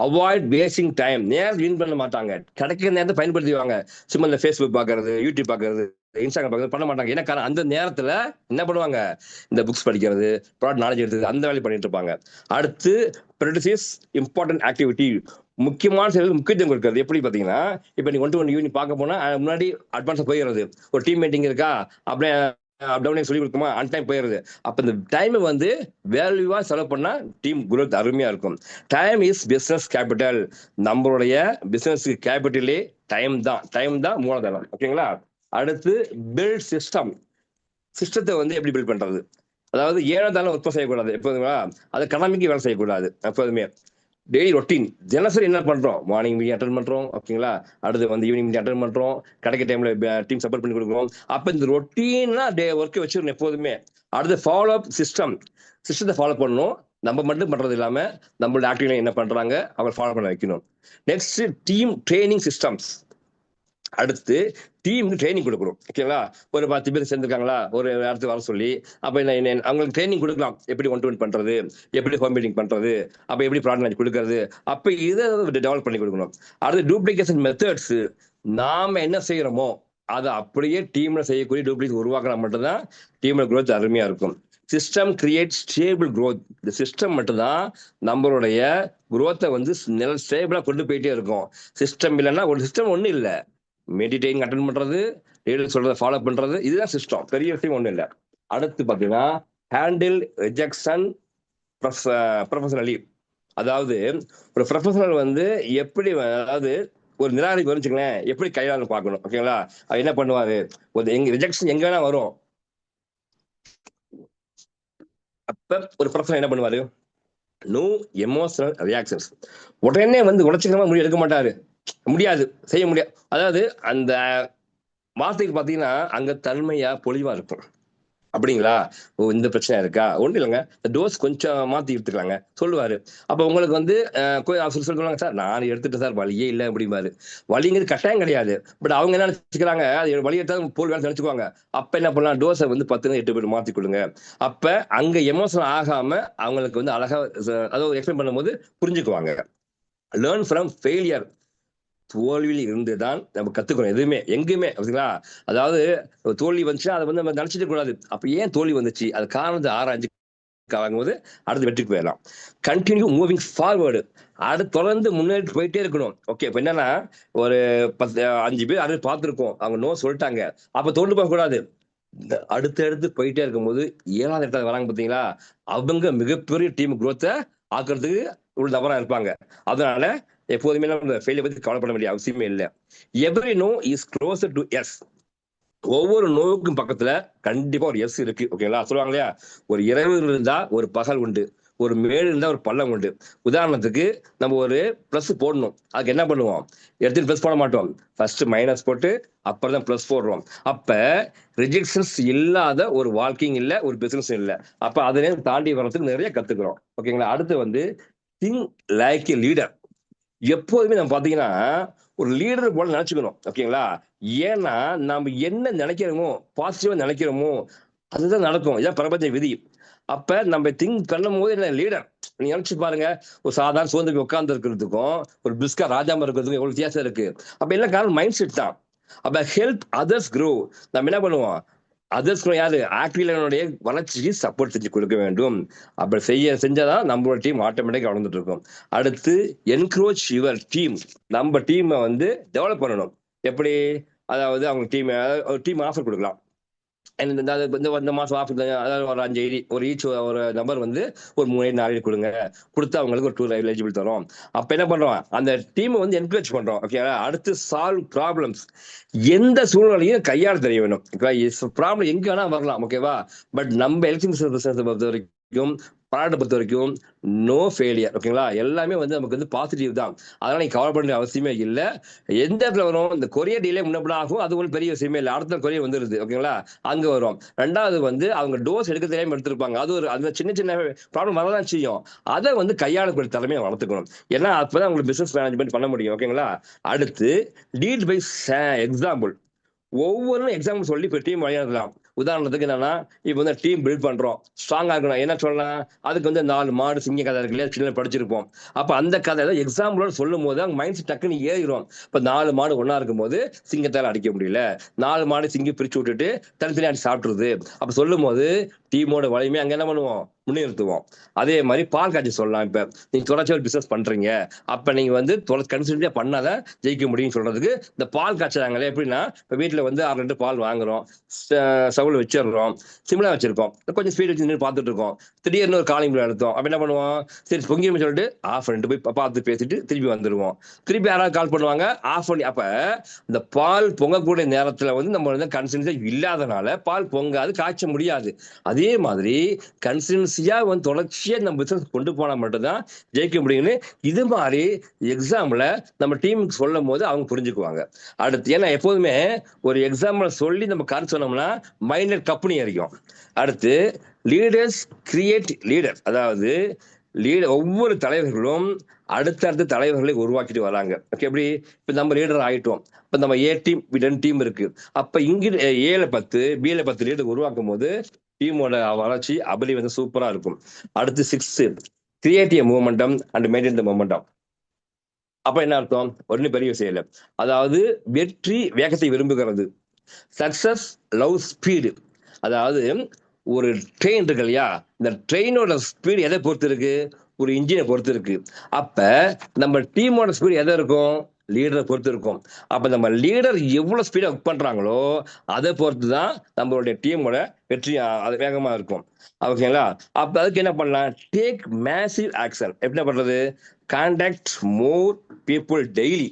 அவாய்ட் வேஸ்டிங் டைம், நேரம் வீண் பண்ண மாட்டாங்க, கிடைக்கிற நேரத்தை பயன்படுத்திவாங்க. சும்மா இந்த ஃபேஸ்புக் பாக்குறது, யூடியூப் பாக்குறது, இன்ஸ்டாகிராம் பாக்குறது பண்ண மாட்டாங்க. ஏன்னா காரணம் அந்த நேரத்துல என்ன பண்ணுவாங்க? இந்த புக்ஸ் படிக்கிறது, ப்ராடக்ட் நாலேஜ் எடுத்து அந்த வேலையை பண்ணிட்டு இருப்பாங்க. அடுத்து ப்ரொடியூஸ் இம்பார்ட்டன்ட் ஆக்டிவிட்டி, முக்கியமான செயல் முக்கியத்துவம் கொடுக்கிறது. எப்படி பாத்தீங்கன்னா, இப்ப நீ 1 to 1 யூனிட் பார்க்க போனா முன்னாடி அட்வான்ஸா போயிடுறது. ஒரு டீம் மீட்டிங் இருக்கா, அப்படியே டவுன் சொல்லி கொடுக்குமா, அன் டைம் போயிடுது. அப்ப இந்த டைம் வந்து வேல்யூவா செலவு பண்ணா டீம் குரோத் அருமையா இருக்கும். Time is business capital. நம்மளுடைய பிசினஸ் கேபிட்டலே டைம் தான் மூலதனம். ஓகேங்களா? அடுத்து பில்ட் சிஸ்டம். சிஸ்டத்தை வந்து எப்படி பில்ட் பண்றது? அதாவது ஏனதாலும் உற்பத்தி செய்யக்கூடாது எப்போதுங்களா, அது கடமைக்கு வேலை செய்யக்கூடாது எப்போதுமே. டெய்லி ரொட்டீன், தினசரி என்ன பண்றோம்? மார்னிங் மீட்டிங் அட்டன் பண்றோம். ஓகேங்களா? அடுத்து வந்து ஈவினிங் மீட்டிங் அட்டன் பண்றோம், கிடைக்க டைம்ல டீம் சப்போர்ட் பண்ணி கொடுக்குறோம். அப்ப இந்த ரொட்டீனா ஒர்க்கை வச்சிருக்கணும் எப்போதுமே. அடுத்து ஃபாலோ அப் சிஸ்டம், சிஸ்டத்தை ஃபாலோ பண்ணணும். நம்ம மட்டும் பண்றது இல்லாம நம்மளோட ஆக்டிவ்ல என்ன பண்றாங்க அவங்க ஃபாலோ பண்ண வைக்கணும். Next team training systems. அடுத்து டீமுக்கு ட்ரைனிங் கொடுக்கணும். ஓகேங்களா? ஒரு 10 பேர் சேர்ந்துருக்காங்களா, ஒரு இடத்துக்கு வர சொல்லி அப்ப என்ன அவங்களுக்கு ட்ரைனிங் கொடுக்கலாம். எப்படி 1 to 1 பண்றது, எப்படி ஹோம் மீட்டிங் பண்றது, அப்ப எப்படி ப்ராடக்ட் கொடுக்கறது, அப்ப இதை டெவலப் பண்ணி கொடுக்கணும். அடுத்து டூப்ளிகேஷன் மெத்தட்ஸ், நாம என்ன செய்யறோமோ அதை அப்படியே டீம்ல செய்யக்கூடிய டூப்ளிகேட் உருவாக்கினா மட்டும்தான் டீம்ல growth அருமையா இருக்கும். System create stable growth. இந்த சிஸ்டம் மட்டும்தான் நம்மளுடைய growth வந்து ஸ்டேபிளா கொண்டு போயிட்டே இருக்கும். சிஸ்டம் இல்லைன்னா, ஒரு சிஸ்டம் ஒன்றும் இல்லை, மெடிடேட்டிங் அட்டன் பண்றது, லீடர் சொல்றதை ஃபாலோ பண்றது, இதுதான் சிஸ்டம். பெரிய விஷயம் ஒண்ணும் இல்லை. அடுத்து பாத்தீங்கன்னா ஹேண்டில் ரிஜெக்ஷன் ப்ரொஃபஷனலி. அதாவது ஒரு ப்ரொஃபஷனல் வந்து எப்படி, அதாவது ஒரு நிராகரிப்பு வருச்சுங்களேன், எப்படி கையாளு பார்க்கணும். ஓகேங்களா? அது என்ன பண்ணுவாரு? ஒரு ரிஜெக்ஷன் எங்க வேணா வரும். அப்ப ஒரு ப்ரொஃபஷனல் என்ன பண்ணுவாரு? No emotional reactions. உடனே வந்து உடச்சிக்கிறமா முடிவு எடுக்க மாட்டாரு, முடியாது, செய்ய முடியாது. அதாவது அந்த வார்த்தைக்கு பாத்தீங்கன்னா அங்க தன்மையா பொலிவா இருக்கும். அப்படிங்களா? ஓ, இந்த பிரச்சனை இருக்கா, ஒண்ணு இல்லைங்க, இந்த டோஸ் கொஞ்சம் மாத்தி எடுத்துக்கலாங்க சொல்லுவாரு. அப்ப உங்களுக்கு வந்து சொல்லுவாங்க, சார் நான் எடுத்துட்டேன் சார், வழியே இல்லை அப்படிம்பாரு. வலிங்கிறது கட்டாயம் கிடையாது. பட் அவங்க என்ன நினைச்சுக்கிறாங்க, அது வழி எடுத்தா போல் வேலை நினைச்சுக்குவாங்க. அப்ப என்ன பண்ணலாம்? டோஸை வந்து 10 பேர் மாத்தி கொடுங்க. அப்ப அங்க எமோஷனல் ஆகாம அவங்களுக்கு வந்து அழகா அதாவது எக்ஸ்பிளைன் பண்ணும்போது புரிஞ்சுக்குவாங்க. Learn from failure. தோல்வியில் இருந்துதான் நம்ம கத்துக்கணும். எதுவுமே எங்குமே சரிங்களா? அதாவது தோல்வி வந்துச்சுன்னா அதை வந்து நம்ம நினைச்சிட்டு கூடாது. அப்ப ஏன் தோல்வி வந்துச்சு, அது காரணத்தை ஆராய்ஞ்சு வாங்கும்போது அடுத்து வெற்றிக்கு போயிடலாம். கண்டினியூ மூவிங் ஃபார்வர்டு, அடுத்து தொடர்ந்து முன்னேறி போயிட்டே இருக்கணும். ஓகே, இப்ப என்னன்னா ஒரு 10 5 பேர் 6 பார்த்துருக்கோம், அவங்க நோ சொல்லிட்டாங்க, அப்ப தோண்டு போக கூடாது. அடுத்தடுத்து போயிட்டே இருக்கும்போது 7வது இடத்துல வராங்க பாத்தீங்களா, அவங்க மிகப்பெரிய டீம் குரோத்த ஆக்குறதுக்கு ஒரு நபரா இருப்பாங்க. அதனால எப்போதுமே நம்ம ஃபெயிலியர் பத்தி கவலைப்பட வேண்டிய அவசியமே இல்லை. Every no is closer to yes. ஒவ்வொரு நோவுக்கும் பக்கத்துல கண்டிப்பா ஒரு எஸ் இருக்கு. ஓகேங்களா? சொல்லுவாங்க இல்லையா, ஒரு இரவு இருந்தா ஒரு பகல் உண்டு, ஒரு மேடு இருந்தா ஒரு பள்ளம் உண்டு. உதாரணத்துக்கு நம்ம ஒரு பிளஸ் போடணும், அதுக்கு என்ன பண்ணுவோம், எடுத்து பிளஸ் போட மாட்டோம், ஃபர்ஸ்ட் மைனஸ் போட்டு அப்புறம் தான் பிளஸ் போடுறோம். அப்ப ரிஜெக்ஷன்ஸ் இல்லாத ஒரு வாழ்க்கையும் இல்ல, ஒரு பிசினஸ் இல்ல. அப்ப அதனே தாண்டி வர்றதுக்கு நிறைய கத்துக்கிறோம். ஓகேங்களா? அடுத்து வந்து திங்க் லைக் எ லீடர். எப்போதுமே நம்ம பாத்தீங்கன்னா ஒரு லீடர் போல நினைச்சுக்கணும். ஓகேங்களா? ஏன்னா நாம என்ன நினைக்கிறோமோ, பாசிட்டிவா நினைக்கிறோமோ, அதுதான் நடக்கும். இதான் பிரபஞ்ச விதி. அப்ப நம்ம திங்க் பண்ணும் போது என்ன லீடர், நீங்க நினைச்சு பாருங்க, ஒரு சாதாரண சோர்ந்து போய் உட்கார்ந்து இருக்கிறதுக்கும் ஒரு பிஸ்கா ராஜாம இருக்கிறதுக்கும் எவ்வளவு வித்தியாசம் இருக்கு. அப்ப எல்லாம் காரணம் மைண்ட் செட் தான். அப்ப ஹெல்ப் அதர்ஸ் க்ரோ, நம்ம என்ன பண்ணுவோம், அதர்ஸ் யாரு, ஆக்டிவினுடைய வளர்ச்சிக்கு சப்போர்ட் செஞ்சு கொடுக்க வேண்டும். அப்படி செஞ்சாதான் நம்மளோட டீம் ஆட்டோமேட்டிக்கா வளர்ந்துட்டு இருக்கும். அடுத்து என்க்ரோச் யுவர் டீம், நம்ம டீமை வந்து டெவலப் பண்ணணும். எப்படி, அதாவது அவங்க டீம் ஆஃபர் கொடுக்கலாம். இந்த மாசம் ஆஃபர், அதாவது ஒரு 5 ஐடி ஒரு ஈச் ஒரு நம்பர் வந்து ஒரு 3 ஐடி 4 ஐடி கொடுங்க, கொடுத்து அவங்களுக்கு ஒரு டூர் எலிஜிபிள் தரோம். அப்ப என்ன பண்றோம், அந்த டீமை வந்து என்கரேஜ் பண்றோம். ஓகே, அடுத்து சால்வ் ப்ராப்ளம்ஸ். எந்த சூழ்நிலையும் கையாள தெரிய வேணும். ப்ராப்ளம் எங்க வேணா வரலாம். ஓகேவா? பட் நம்ம எலக்ட்ரிக் பிசினஸ் பொறுத்த வரைக்கும், ப்ராடக்ட் பொறுத்த வரைக்கும் நோ ஃபெயிலியர். ஓகேங்களா? எல்லாமே வந்து நமக்கு வந்து பாசிட்டிவ் தான். அதனால நீங்க கவலைப்பட வேண்டிய அவசியமே இல்லை. எந்த இடத்துல வரும், இந்த கொரியர் டீலே முன்னப்பட ஆகும், அது ஒன்றும் பெரிய விஷயமே இல்லை. அடுத்த கொரியர் வந்துருது. ஓகேங்களா? அங்க வரும். ரெண்டாவது வந்து அவங்க டோஸ் எடுக்க தெரியாம எடுத்திருப்பாங்க, அது ஒரு அந்த சின்ன சின்ன ப்ராப்ளம் வரதான் செய்யும். அதை வந்து கையாளக்கூடிய திறமையை வளர்த்துக்கணும். ஏன்னா அப்பதான் உங்களுக்கு பிசினஸ் மேனேஜ்மெண்ட் பண்ண முடியும். ஓகேங்களா? அடுத்து லீட் பை எக்ஸாம்பிள். ஒவ்வொரு எக்ஸாம்பிள் சொல்லி இப்போ டீம் வழியாடலாம். உதாரணத்துக்கு என்னன்னா, இப்போ வந்து டீம் பில்ட் பண்றோம், ஸ்ட்ராங்கா இருக்கணும், என்ன சொல்லலாம், அதுக்கு வந்து 4 மாடு சிங்க கதை இருக்கு இல்லையா, சின்ன படிச்சிருப்போம். அப்ப அந்த கதை எக்ஸாம்பிளோட சொல்லும் போது அவங்க மைண்ட் செட் டக்குன்னு ஏறிடும். இப்ப 4 மாடு ஒன்னா இருக்கும் போது சிங்கத்தால அடிக்க முடியல, 4 மாடு சிங்கம் பிரிச்சு விட்டுட்டு தனித்தனியா அடி சாப்பிட்டுருது. அப்ப சொல்லும் போது டீமோட வலிமை அங்க என்ன பண்ணுவோம், முன்னிறுத்துவோம். அதே மாதிரி பால் காய்ச்சி சொல்லலாம். இப்ப நீங்க தொடர்ச்சியா ஒரு பிசினஸ் பண்றீங்க, அப்ப நீங்க வந்து கன்சிஸ்டன்டா பண்ணாதான் ஜெயிக்க முடியும்னு சொல்றதுக்கு இந்த பால் காய்ச்சறாங்களே, எப்படின்னா இப்ப வீட்டுல வந்து 6 லிட்டர் பால் வாங்குறோம், சவுல வச்சிடுறோம், சிம்லா வச்சிருக்கோம், கொஞ்சம் ஸ்பீட் வச்சு நின்று பார்த்துட்டு இருக்கோம், திடீர்னு ஒரு காலிங் பில் எடுத்தோம். அப்ப என்ன பண்ணுவோம், சரி பொங்கியும் சொல்லிட்டு ஆஃப் பண்ணிட்டு போய் பார்த்து பேசிட்டு திருப்பி வந்துருவோம். திருப்பி யாராவது கால் பண்ணுவாங்க, ஆஃப் பண்ணி. அப்ப இந்த பால் பொங்கக்கூடிய நேரத்துல வந்து நம்ம வந்து கன்சிஸ்டன்சியா இல்லாதனால பால் பொங்காது, காய்ச்ச முடியாது. அதே மாதிரி கன்சிஸ்டன்சியா வந்து தொடர்ச்சியா நம்ம பிசினஸ் கொண்டு போனா மட்டும்தான் ஜெயிக்க முடியும்னு இது மாதிரி எக்ஸாம்பிள நம்ம டீமுக்கு சொல்லும் போது அவங்க புரிஞ்சுக்குவாங்க. அடுத்து ஏன்னா எப்போதுமே ஒரு எக்ஸாம்பிள் சொல்லி நம்ம கருத்து சொன்னோம்னா மைண்ட்ல கம்பெனி அறிக்கும். அடுத்து லீடர்ஸ் கிரியேட் லீடர், அதாவது ஒவ்வொரு தலைவர்களும் அடுத்தடுத்த தலைவர்களை உருவாக்கிட்டு வராங்க. ஓகே, எப்படி இப்ப நம்ம லீடர் ஆயிட்டோம், இப்ப நம்ம ஏ டீம் 2 டீம் இருக்கு, அப்ப இங்க ஏல 10 பில 10 லீடர் உருவாக்கும் போது டீமோட வளர்ச்சி அபிலி வந்து சூப்பரா இருக்கும். அடுத்து 6 create a momentum and maintain the momentum. அப்ப என்ன அர்த்தம், ஒன்னும் பெரிய விஷயம் இல்லை. அதாவது வெற்றி வேகத்தை விரும்புகிறது, சக்சஸ் லவ் ஸ்பீடு. அதாவது ஒரு ட்ரெயின் இருக்கு இல்லையா, இந்த ட்ரெயினோட ஸ்பீடு எதை பொறுத்து இருக்கு, ஒரு இன்ஜினை பொறுத்து இருக்கு. அப்ப நம்ம டீமோட ஸ்பீடு எதை இருக்கும், லீடரை பொறுத்து இருக்கும். அப்ப நம்ம லீடர் எவ்வளவு ஸ்பீடா ஒர்க் பண்றாங்களோ அதை பொறுத்து தான் நம்மளுடைய டீமோட வெற்றி அது வேகமா இருக்கும். ஓகேங்களா? அப்ப அதுக்கு என்ன பண்ணலாம், டேக் மேசிவ் ஆக்ஷன். என்ன பண்றது, கான்டாக்ட் மோர் பீப்புள் டெய்லி.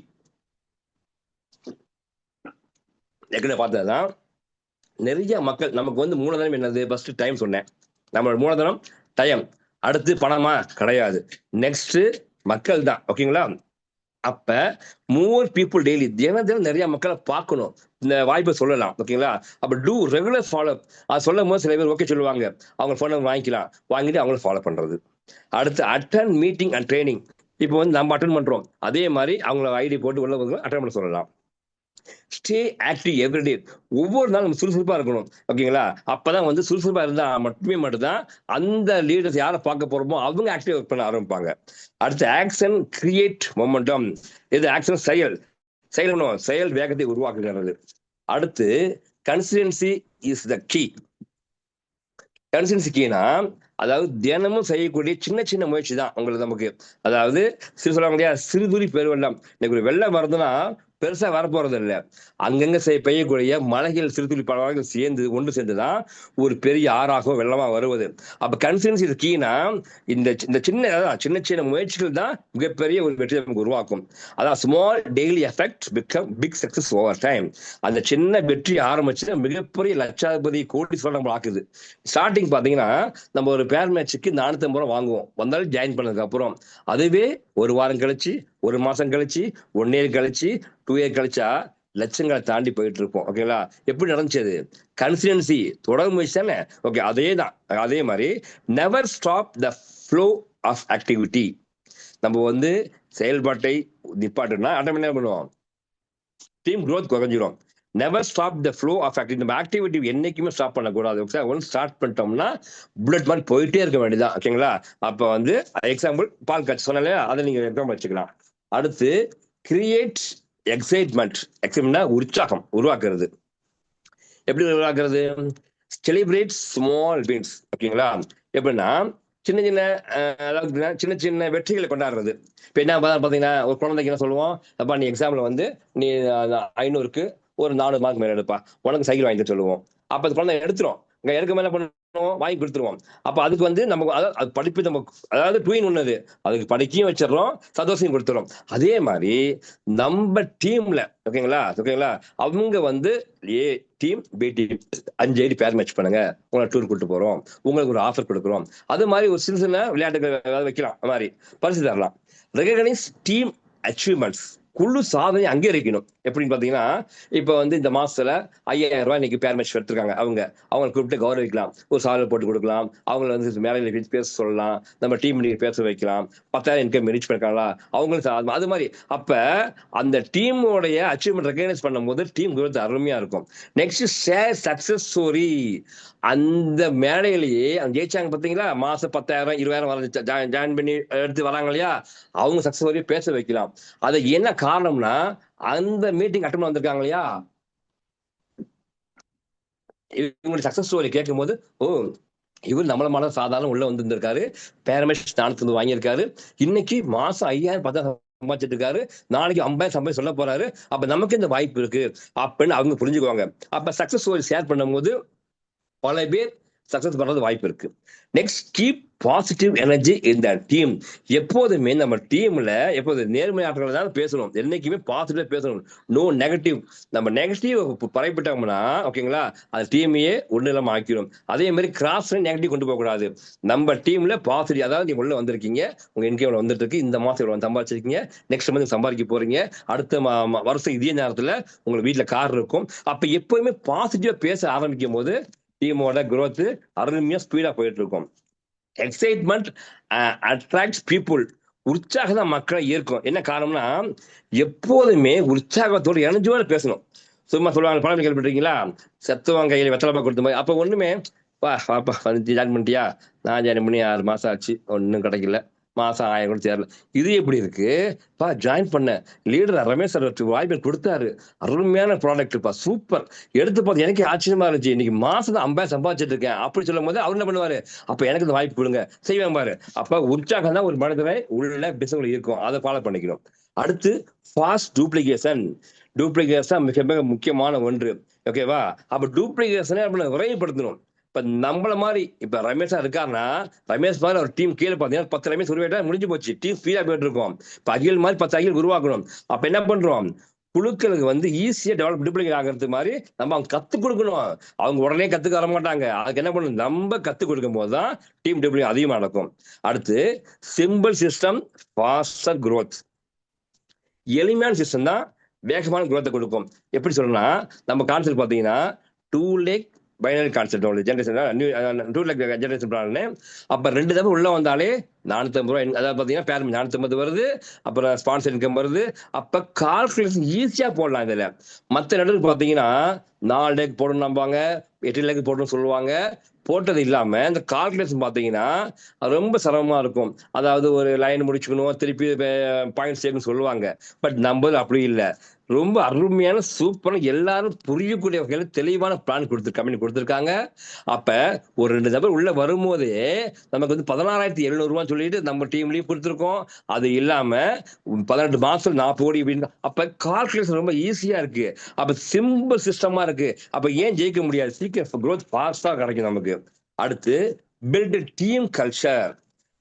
ஏற்கனவே பார்த்ததுதான், நிறைய மக்கள் நமக்கு வந்து மூலதனம் என்னது, ஃபர்ஸ்ட் டைம் சொன்னேன், நம்மளோட மூலதனம் டைம். அடுத்து பணமா, கிடையாது, நெக்ஸ்ட் மக்கள் தான். ஓகேங்களா? அப்ப மோர் பீப்புள் டெய்லி, தினம் நிறைய மக்களை பார்க்கணும், இந்த வாய்ப்பை சொல்லலாம். ஓகேங்களா? அப்ப டூ ரெகுலர் ஃபாலோ. அது சொல்லும் போது சில பேர் ஓகே சொல்லுவாங்க, அவங்க போன் வாங்கிக்கலாம், வாங்கிட்டு அவங்கள ஃபாலோ பண்றது. அடுத்து அட்டன் மீட்டிங் அண்ட் ட்ரைனிங். இப்போ வந்து நம்ம அட்டன் பண்றோம், அதே மாதிரி அவங்கள ஐடி போட்டு உள்ள அட்டன் பண்ண சொல்லலாம். Stay active everyday. ஒவ்வொரு நாளும் நம்ம சுறுசுறுப்பா இருக்கணும். ஓகேங்களா? அப்பதான் வந்து சுறுசுறுப்பா இருந்தா மட்டும்தான் அந்த லீடர்ஸ் யாரை பார்க்க போறோமோ அவங்க ஆக்டிவ் ஒர்க் பண்ண ஆரம்பிப்பாங்க. அடுத்து ஆக்ஷன் கிரியேட் மொமெண்டம். இது ஆக்ஷன் செயல், செயல் வேகத்தை உருவாக்குகிறது. அடுத்து consistency is the key. Consistency கீனா அதாவது தினமும் செய்யக்கூடிய சின்ன சின்ன முயற்சி தான் உங்களுக்கு நமக்கு. அதாவது சொல்லுவாங்க இல்லையா, சிறுதுளி பெருவெள்ளம். இன்னைக்கு ஒரு வெள்ளம் வருதுன்னா பெருசா வரப்போறது இல்லை. அங்கங்க பெய்யக்கூடிய மலைகள் சிறுதுளி பழங்கள் சேர்ந்து ஒன்று சேர்ந்துதான் ஒரு பெரிய ஆறாக வெள்ளமா வருவது. அப்ப கன்சிஸ்டன்சி இது கீனா இந்த இந்த சின்ன சின்ன முயற்சிகள் தான் மிகப்பெரிய ஒரு வெற்றி நமக்கு உருவாக்கும். அதான் small daily effect become big success over time. அந்த சின்ன வெற்றி ஆரம்பிச்சு மிகப்பெரிய லட்சாதிபதி கோடி சொல்ல நம்ம ஆக்குது. ஸ்டார்டிங் பாத்தீங்கன்னா நம்ம ஒரு பேர் மேட்சுக்கு 450 ரூபா வாங்குவோம், வந்தாலும் ஜாயின் பண்ணதுக்கு அப்புறம். அதுவே ஒரு வாரம் கழிச்சு, ஒரு மாசம் கழிச்சு, 1 இயர் கழிச்சு, 2 இயர் கழிச்சா லட்சங்களை தாண்டி போயிட்டு இருப்போம். ஓகேங்களா? எப்படி நடந்துச்சு? கன்சிஸ்டன்சி, தொடர் முயற்சி தானே. ஓகே, அதே மாதிரி never stop the flow of activity. நம்ம வந்து செயல்பாட்டை நிப்பாட்டுனா ஆட்டோமேட்டிக்கா என்ன பண்ணுவோம்? டீம் க்ரோத் குறைஞ்சிரும். Never stop the flow of activity. நம்ம ஆக்டிவிட்டி என்னைக்குமே ஸ்டாப் பண்ணக்கூடாது. ஓகே, ஒன்ஸ் ஸ்டார்ட் பண்ணிட்டோம்னா புல்லட் மாதிரி போயிட்டே இருக்க வேண்டியதான். ஓகேங்களா? அப்ப வந்து எக்ஸாம்பிள் பால் காய்ச்சி சொன்னாலே அதை நீங்க எக்ஸாம்பிள் வச்சுக்கலாம். அடுத்து கிரியேட் எக்ஸைட்மெண்ட். எக்ஸைட்மெண்ட்னா உற்சாகம் உருவாக்குறது. எப்படி உருவாக்குறது? Celebrate small wins. ஓகேங்களா? எப்படின்னா சின்ன சின்ன அதாவது சின்ன சின்ன வெற்றிகளை கொண்டாடுறது. இப்ப என்ன பாத்தீங்கன்னா, ஒரு குழந்தைக்கு என்ன சொல்லுவோம், அப்பா நீ எக்ஸாம்ல வந்து நீ 500க்கு ஒரு 400 மார்க் மேல எடுப்பா, உனக்கு சைக்கிள் வாங்கி சொல்லுவோம். அப்ப அந்த குழந்தை எடுத்துரும். எடுக்க மேல பண்ணுவோம், வாங்கி கொடுத்துருவோம். அப்ப அதுக்கு வந்து நமக்கு அது படிப்பு நம்ம அதாவது ட்வீன் ஒண்ணுது, அதுக்கு படிக்கையும் வச்சிடறோம், சந்தோஷம் கொடுத்துரும். அதே மாதிரி நம்ம டீம்ல ஓகேங்களா அவங்க வந்து A team B team 5 ID பேர் மேட்ச் பண்ணுங்க, உங்களை டூர் கூட்டு போறோம், உங்களுக்கு ஒரு ஆஃபர் கொடுக்குறோம். அது மாதிரி ஒரு சின்ன சின்ன விளையாட்டுகள் வைக்கலாம், அது மாதிரி பரிசு தரலாம். Recognise team achievements. குழு சாதனை அங்கீகரிக்கணும். எப்படின்னு பாத்தீங்கன்னா, இப்ப வந்து இந்த மாசத்துல 5000 ரூபாய் இன்னைக்கு பேர் மேட்ச் எடுத்திருக்காங்க, அவங்க கூப்பிட்டு கௌரவிக்கலாம், ஒரு சாதனை போட்டு கொடுக்கலாம், அவங்களை வந்து மேலே பேச சொல்லலாம், நம்ம டீம் பேச வைக்கலாம், 10,000 இன்கம் ரீச் பண்ணிருக்காங்களா அவங்களும் அது மாதிரி. அப்ப அந்த டீமோடைய அச்சீவ்மெண்ட் ரெகனைஸ் பண்ணும்போது டீம் குரோத் அருமையா இருக்கும். Next share success story. அந்த மேடையிலேயே அந்த ஜெயிச்சாங்க பாத்தீங்களா, மாசம் 10,000 20,000 ஜாயின் பண்ணி எடுத்து வராங்க இல்லையா, அவங்க சக்சஸ் ஸ்டோரியை பேச வைக்கலாம். அது என்ன காரணம்னா, அந்த மீட்டிங் அட்டன் பண்ண வந்திருக்காங்க இல்லையா, இவங்களுடைய சக்சஸ் ஸ்டோரி கேட்கும் போது, ஓ இவர் நம்மள மாதிரி சாதாரண உள்ள வந்திருந்திருக்காரு, பேரமெண்ட் ஸ்தானத்துல வாங்கியிருக்காரு, இன்னைக்கு மாசம் 5,000 10,000 சம்பாதிச்சிட்டு இருக்காரு, நாளைக்கு 50,000 சம்பாதி சொல்ல போறாரு, அப்ப நமக்கு இந்த வாய்ப்பு இருக்கு அப்படின்னு அவங்க புரிஞ்சுக்குவாங்க. அப்ப சக்சஸ் ஸ்டோரி ஷேர் பண்ணும்போது பல பேர் சக்சஸ் பண்றது வாய்ப்பு இருக்கு. Next keep positive energy in the team. எப்போதுமே நம்ம டீம்ல நேர்மையாற்றல் தான் பேசணும், என்னைக்குமே பாசிட்டிவா பேசணும், நோ நெகட்டிவ். நம்ம நெகட்டிவ் பறைப்பட்டோம்னா ஓகேங்களா, அது டீமையே ஒண்ணு இல்லாம ஆக்கிடும். அதே மாதிரி கிராஸ் நெகட்டிவ் கொண்டு போக கூடாது. நம்ம டீம்ல பாசிட்டிவ், அதாவது நீங்க உள்ள வந்திருக்கீங்க, உங்க இன்கம் வந்துட்டு இருக்கு, இந்த மாசம் இவ்வளவு சம்பாதிச்சிருக்கீங்க, நெக்ஸ்ட் மந்த் சம்பாதிக்க போறீங்க, அடுத்த வருஷம் இதே நேரத்துல உங்க வீட்டுல கார் இருக்கும். அப்ப எப்பவுமே பாசிட்டிவா பேச ஆரம்பிக்கும் போது டீமோட growth அருமையா ஸ்பீடா போயிட்டு இருக்கும். Excitement attracts people. உற்சாகம் தான் மக்களை ஈர்க்கும். என்ன காரணம்னா, எப்போதுமே உற்சாகத்தோடு எனர்ஜியோட பேசணும். சும்மா சொல்லுவாங்க, பழம் கேள்விப்பட்டிருக்கீங்களா, செத்தவங்க கையில வெத்தலைப்பா கொடுத்த மாதிரி. அப்ப ஒண்ணுமே வாப்பா வந்து ஜாயின் பண்ணிட்டியா, நான் ஜாயின் பண்ணி 6 மாசம் ஆச்சு, ஒன்னும் கிடைக்கல, மாசம் 1000 கூட சேரல. இது எப்படி இருக்கு பா, ஜாயின் பண்ண லீடர் ரமேஷ் சார் வாய்ப்பு கொடுத்தாரு, அருமையான ப்ராடக்ட்ப்பா, சூப்பர், எடுத்து பார்த்து எனக்கே ஆச்சரியமா இருந்துச்சு, இன்னைக்கு மாசம் 50,000 சம்பாதிச்சிட்டு இருக்கேன் அப்படி சொல்லும் போது அவர் என்ன பண்ணுவாரு, அப்ப எனக்கு இந்த வாய்ப்பு கொடுங்க, செய்வேன் பாரு. அப்ப உற்சாகம் தான் ஒரு மனிதரை உள்ள பிசினஸ் இருக்கும், அதை ஃபாலோ பண்ணிக்கணும். அடுத்து ஃபாஸ்ட் டூப்ளிகேஷன். டூப்ளிகேஷன் மிக மிக முக்கியமான ஒன்று. ஓகேவா? அப்ப டூப்ளிகேஷனை விரைவுபடுத்தணும். இப்ப நம்மள மாதிரி இப்ப ரமேஷா இருக்காருன்னா, ரமேஷ் மாதிரி ஒரு டீம் கீழே பாத்தீங்கன்னா 10 ரமேஷ் உருவாயிட்டா முடிஞ்சு போச்சு, டீம் ஸ்பீடா போயிட்டு இருக்கும். இப்ப அகில் மாதிரி 10 அகில் உருவாக்கணும். அப்ப என்ன பண்றோம், குழுக்களுக்கு வந்து ஈஸியா டெவலப் டூப்ளிகேட் ஆகிறது மாதிரி நம்ம அவங்க கத்துக் கொடுக்கணும். அவங்க உடனே கத்துக்க வர மாட்டாங்க. அதுக்கு என்ன பண்ணணும், நம்ம கத்துக் கொடுக்கும் போதுதான் டீம் டூப்ளிகேட் அதிகமா நடக்கும். அடுத்து சிம்பிள் சிஸ்டம் ஃபாஸ்டர் growth. எளிமையான சிஸ்டம் தான் வேகமான குரோத்தை கொடுக்கும். எப்படி சொல்லணும்னா, நம்ம கான்செப்ட் பாத்தீங்கன்னா 2 leg binary concept generation 2 leg generation plan. அப்ப 2 தடவை உள்ள வந்தாலே 450 ரூபாய், அதாவது பாத்தீங்கன்னா பேர் 450 வருது, அப்புறம் ஸ்பான்சர் இன்கம் வருது. அப்ப கால்குலேஷன் ஈஸியா போடலாம். இதுல மத்த நடுவில் பாத்தீங்கன்னா 4 leg போடணும் நம்பாங்க, 8 leg போடணும்னு சொல்லுவாங்க. போட்டது இல்லாம இந்த கால்குலேஷன் பாத்தீங்கன்னா ரொம்ப சிரமமா இருக்கும். அதாவது ஒரு லைன் முடிச்சுக்கணும், திருப்பி பாயிண்ட் சேர்க்கணும் சொல்லுவாங்க. பட் நம்ம அப்படி இல்லை, ரொம்ப அருமையான சூப்பரான எல்லாரும் புரியக்கூடிய வகையில தெளிவான பிளான் கம்பெனி கொடுத்துருக்காங்க. அப்ப ஒரு 2 நபர் உள்ள வரும்போதே நமக்கு வந்து 16,700 சொல்லிட்டு நம்ம டீம்லயும் கொடுத்துருக்கோம். அது இல்லாம 18 மாசம் 40 கோடி அப்படின்னு. அப்ப கால்குலேஷன் ரொம்ப ஈஸியா இருக்கு. அப்ப சிம்பிள் சிஸ்டமா இருக்கு. அப்ப ஏன் ஜெயிக்க முடியாது? சீக்கிரம் growth ஃபாஸ்டா கிடைக்கும் நமக்கு. அடுத்து பில்ட் டீம் கல்ச்சர்.